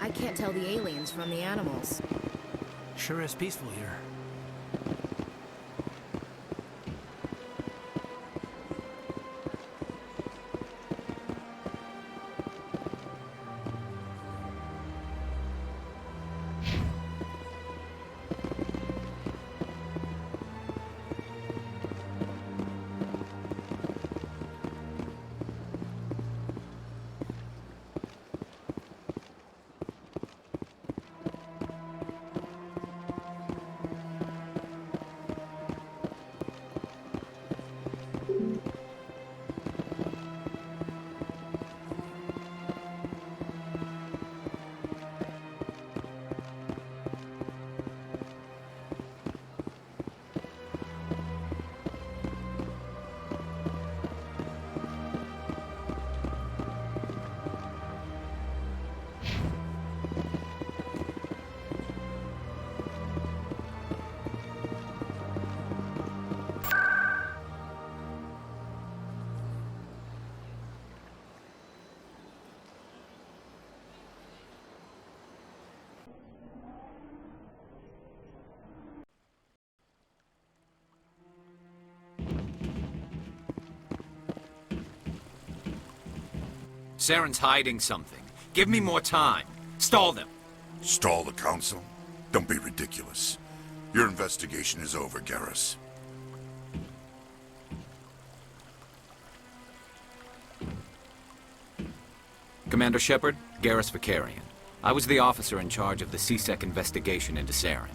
I can't tell the aliens from the animals. Sure is peaceful here. Saren's hiding something. Give me more time. Stall them. Stall the Council? Don't be ridiculous. Your investigation is over, Garrus. Commander Shepard, Garrus Vakarian. I was the officer in charge of the C-Sec investigation into Saren.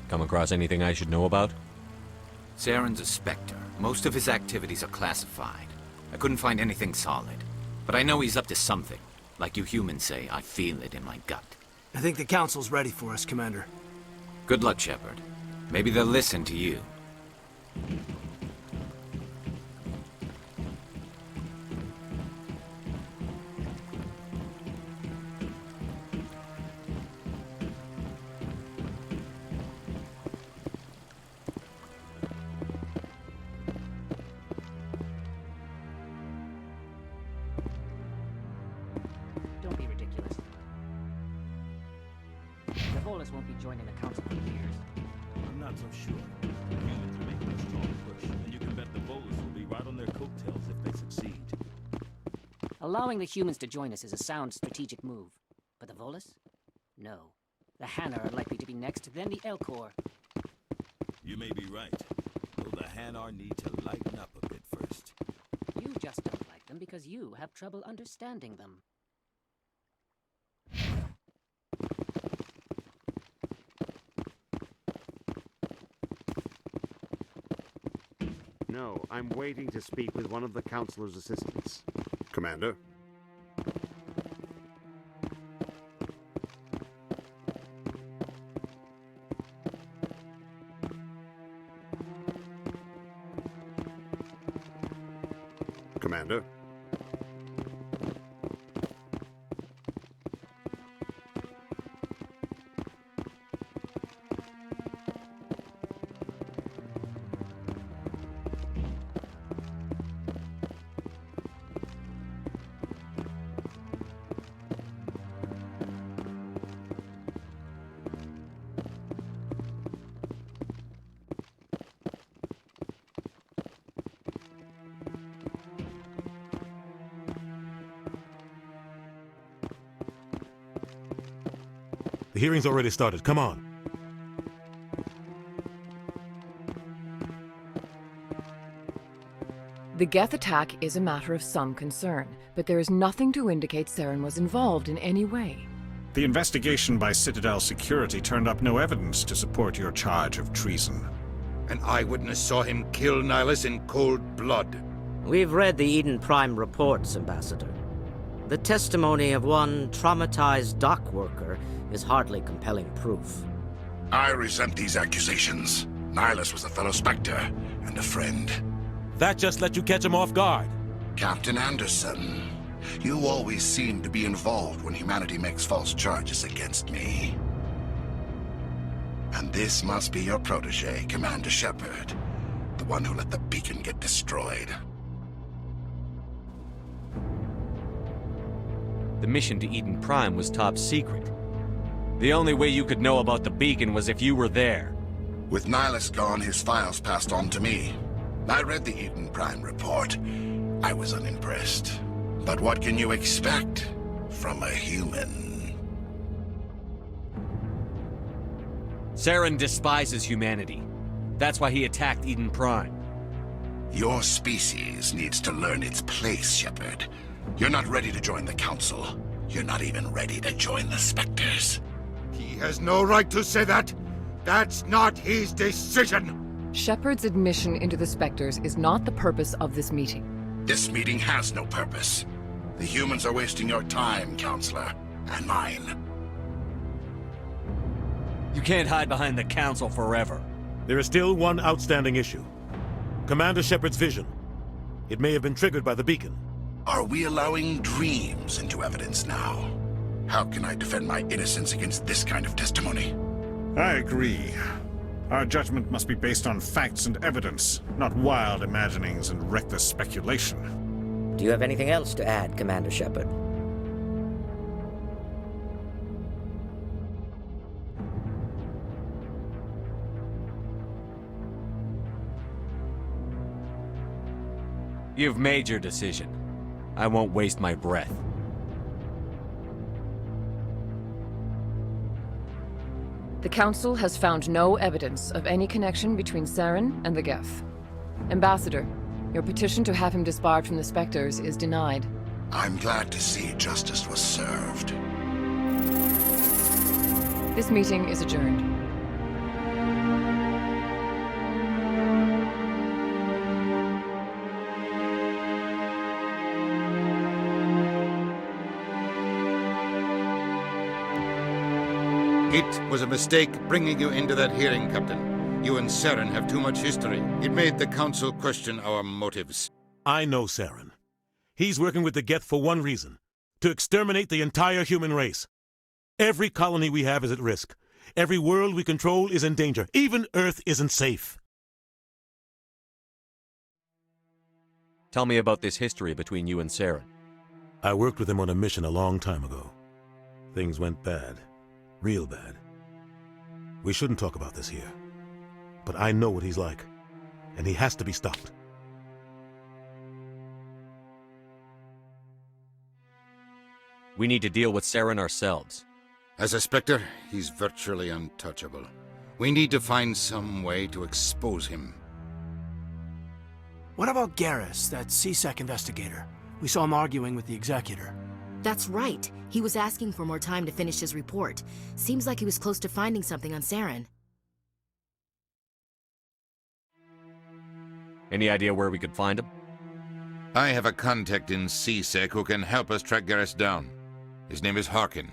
Come across anything I should know about? Saren's a Spectre. Most of his activities are classified. I couldn't find anything solid. But I know he's up to something. Like you humans say, I feel it in my gut. I think the Council's ready for us, Commander. Good luck, Shepard. Maybe they'll listen to you. Don't be ridiculous. The Volus won't be joining the Council for years. I'm not so sure. Humans are making a strong push, and you can bet the Volus will be right on their coattails if they succeed. Allowing the humans to join us is a sound strategic move. But the Volus? No. The Hanar are likely to be next, then the Elcor. You may be right, though the Hanar need to lighten up a bit first. You just don't like them because you have trouble understanding them. No, I'm waiting to speak with one of the Councilor's assistants. Commander? Commander? The hearing's already started. Come on. The Geth attack is a matter of some concern, but there is nothing to indicate Saren was involved in any way. The investigation by Citadel Security turned up no evidence to support your charge of treason. An eyewitness saw him kill Nihilus in cold blood. We've read the Eden Prime reports, Ambassador. The testimony of one traumatized dock worker is hardly compelling proof. I resent these accusations. Nihilus was a fellow Spectre and a friend. That just let you catch him off guard. Captain Anderson, you always seem to be involved when humanity makes false charges against me. And this must be your protege, Commander Shepard, the one who let the beacon get destroyed. The mission to Eden Prime was top secret. The only way you could know about the beacon was if you were there. With Nihilus gone, his files passed on to me. I read the Eden Prime report. I was unimpressed. But what can you expect from a human? Saren despises humanity. That's why he attacked Eden Prime. Your species needs to learn its place, Shepard. You're not ready to join the Council. You're not even ready to join the Spectres. He has no right to say that. That's not his decision. Shepard's admission into the Spectres is not the purpose of this meeting. This meeting has no purpose. The humans are wasting your time, Counselor, and mine. You can't hide behind the Council forever. There is still one outstanding issue. Commander Shepard's vision. It may have been triggered by the beacon. Are we allowing dreams into evidence now? How can I defend my innocence against this kind of testimony? I agree. Our judgment must be based on facts and evidence, not wild imaginings and reckless speculation. Do you have anything else to add, Commander Shepard? You've made your decision. I won't waste my breath. The Council has found no evidence of any connection between Saren and the Geth. Ambassador, your petition to have him disbarred from the Spectres is denied. I'm glad to see justice was served. This meeting is adjourned. It was a mistake bringing you into that hearing, Captain. You and Saren have too much history. It made the Council question our motives. I know Saren. He's working with the Geth for one reason: to exterminate the entire human race. Every colony we have is at risk. Every world we control is in danger. Even Earth isn't safe. Tell me about this history between you and Saren. I worked with him on a mission a long time ago. Things went bad. Real bad. We shouldn't talk about this here. But I know what he's like, and he has to be stopped. We need to deal with Saren ourselves. As a Spectre, he's virtually untouchable. We need to find some way to expose him. What about Garrus, that CSEC investigator? We saw him arguing with the Executor. That's right. He was asking for more time to finish his report. Seems like he was close to finding something on Saren. Any idea where we could find him? I have a contact in CSEC who can help us track Garrus down. His name is Harkin.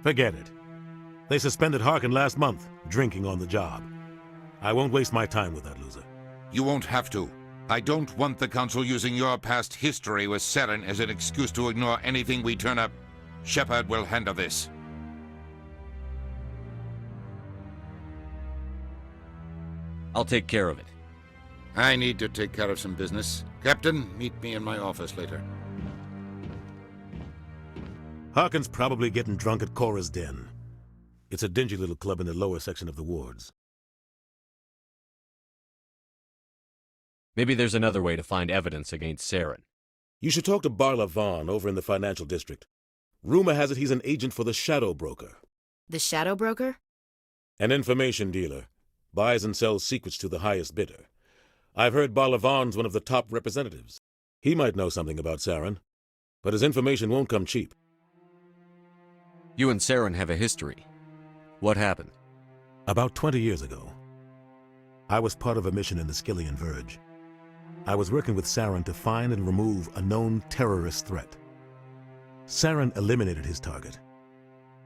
Forget it. They suspended Harkin last month, drinking on the job. I won't waste my time with that loser. You won't have to. I don't want the Council using your past history with Saren as an excuse to ignore anything we turn up. Shepard will handle this. I'll take care of it. I need to take care of some business. Captain, meet me in my office later. Harkin's probably getting drunk at Cora's Den. It's a dingy little club in the lower section of the wards. Maybe there's another way to find evidence against Saren. You should talk to Barla Vaughn over in the financial district. Rumor has it he's an agent for the Shadow Broker. The Shadow Broker? An information dealer. Buys and sells secrets to the highest bidder. I've heard Barla Vaughn's one of the top representatives. He might know something about Saren, but his information won't come cheap. You and Saren have a history. What happened? About 20 years ago, I was part of a mission in the Skillian Verge. I was working with Saren to find and remove a known terrorist threat. Saren eliminated his target,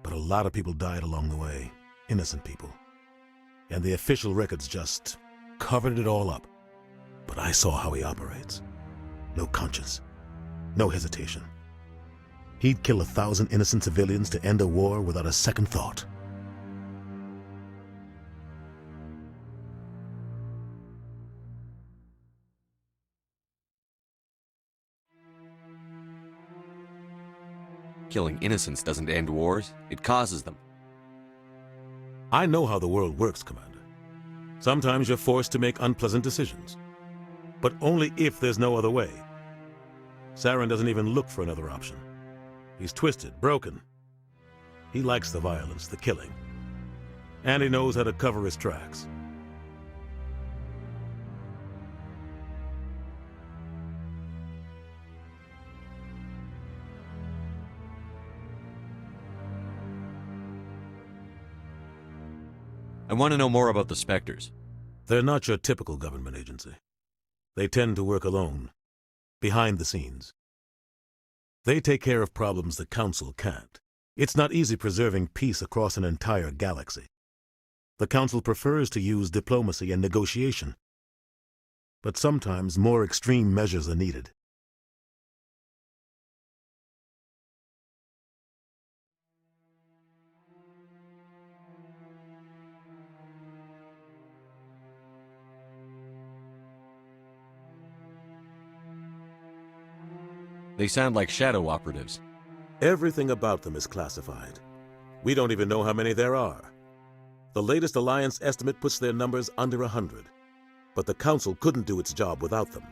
but a lot of people died along the way, innocent people. And the official records just covered it all up. But I saw how he operates. No conscience, no hesitation. He'd kill 1,000 innocent civilians to end a war without a second thought. Killing innocents doesn't end wars, it causes them. I know how the world works, Commander. Sometimes you're forced to make unpleasant decisions. But only if there's no other way. Saren doesn't even look for another option. He's twisted, broken. He likes the violence, the killing. And he knows how to cover his tracks. I want to know more about the Spectres. They're not your typical government agency. They tend to work alone, behind the scenes. They take care of problems the Council can't. It's not easy preserving peace across an entire galaxy. The Council prefers to use diplomacy and negotiation. But sometimes more extreme measures are needed. They sound like shadow operatives. Everything about them is classified. We don't even know how many there are. The latest Alliance estimate puts their numbers under 100. But the Council couldn't do its job without them.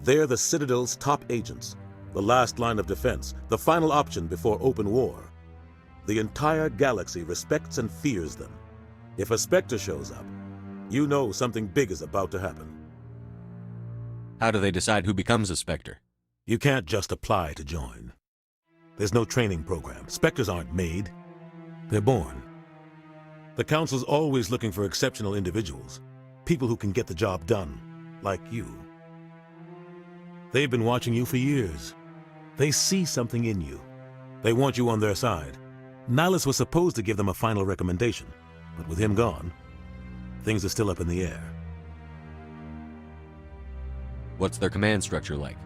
They're the Citadel's top agents, the last line of defense, the final option before open war. The entire galaxy respects and fears them. If a Spectre shows up, you know something big is about to happen. How do they decide who becomes a Spectre? You can't just apply to join. There's no training program. Spectres aren't made. They're born. The Council's always looking for exceptional individuals, people who can get the job done, like you. They've been watching you for years. They see something in you. They want you on their side. Nihilus was supposed to give them a final recommendation, but with him gone, things are still up in the air. What's their command structure like?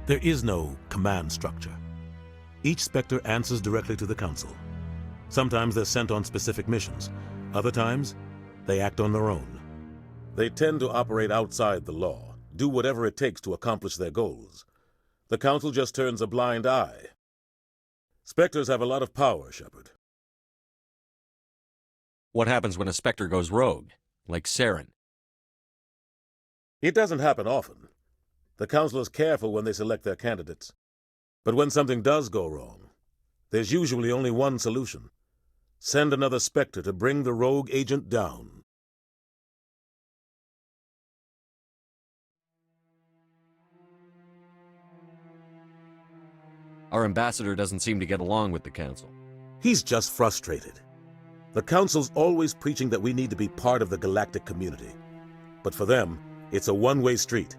There is no command structure. Each Spectre answers directly to the Council. Sometimes they're sent on specific missions. Other times, they act on their own. They tend to operate outside the law, do whatever it takes to accomplish their goals. The Council just turns a blind eye. Spectres have a lot of power, Shepard. What happens when a Spectre goes rogue, like Saren? It doesn't happen often. The Council is careful when they select their candidates. But when something does go wrong, there's usually only one solution. Send another Spectre to bring the rogue agent down. Our ambassador doesn't seem to get along with the Council. He's just frustrated. The Council's always preaching that we need to be part of the galactic community. But for them, it's a one-way street.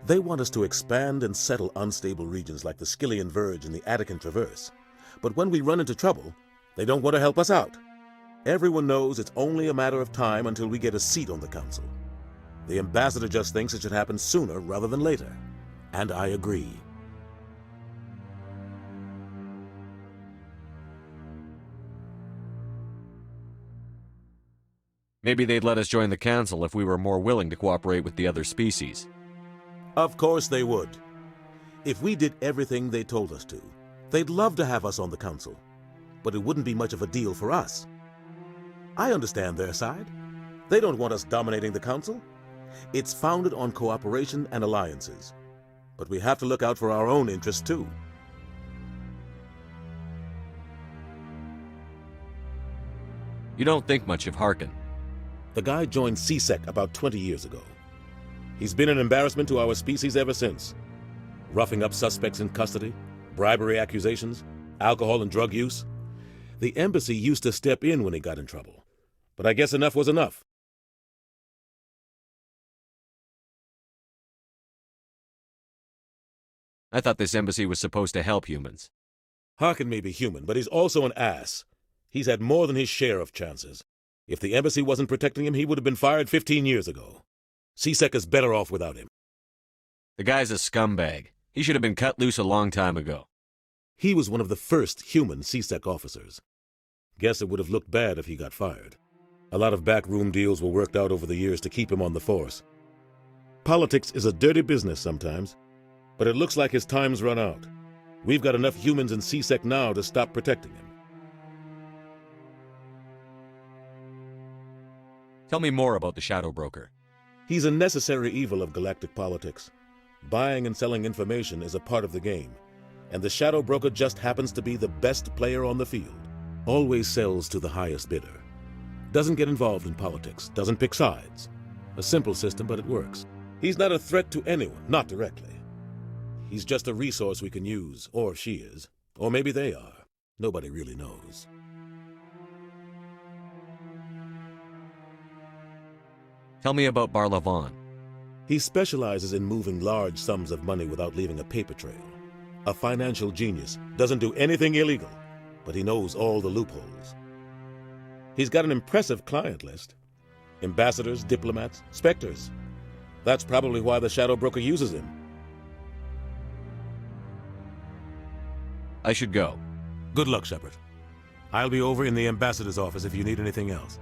They want us to expand and settle unstable regions like the Skillian Verge and the Attican Traverse. But when we run into trouble, they don't want to help us out. Everyone knows it's only a matter of time until we get a seat on the Council. The ambassador just thinks it should happen sooner rather than later. And I agree. Maybe they'd let us join the Council if we were more willing to cooperate with the other species. Of course they would. If we did everything they told us to, they'd love to have us on the Council. But it wouldn't be much of a deal for us. I understand their side. They don't want us dominating the Council. It's founded on cooperation and alliances. But we have to look out for our own interests, too. You don't think much of Harkin. The guy joined C-Sec about 20 years ago. He's been an embarrassment to our species ever since. Roughing up suspects in custody, bribery accusations, alcohol and drug use. The embassy used to step in when he got in trouble. But I guess enough was enough. I thought this embassy was supposed to help humans. Harkin may be human, but he's also an ass. He's had more than his share of chances. If the embassy wasn't protecting him, he would have been fired 15 years ago. C-Sec is better off without him. The guy's a scumbag. He should have been cut loose a long time ago. He was one of the first human C-Sec officers. Guess it would have looked bad if he got fired. A lot of backroom deals were worked out over the years to keep him on the force. Politics is a dirty business sometimes, but it looks like his time's run out. We've got enough humans in C-Sec now to stop protecting him. Tell me more about the Shadow Broker. He's a necessary evil of galactic politics. Buying and selling information is a part of the game, and the Shadow Broker just happens to be the best player on the field. Always sells to the highest bidder. Doesn't get involved in politics, doesn't pick sides. A simple system, but it works. He's not a threat to anyone, not directly. He's just a resource we can use, or she is. Or maybe they are. Nobody really knows. Tell me about Barla Vaughn. He specializes in moving large sums of money without leaving a paper trail. A financial genius, doesn't do anything illegal, but he knows all the loopholes. He's got an impressive client list. Ambassadors, diplomats, specters. That's probably why the Shadow Broker uses him. I should go. Good luck, Shepard. I'll be over in the ambassador's office if you need anything else.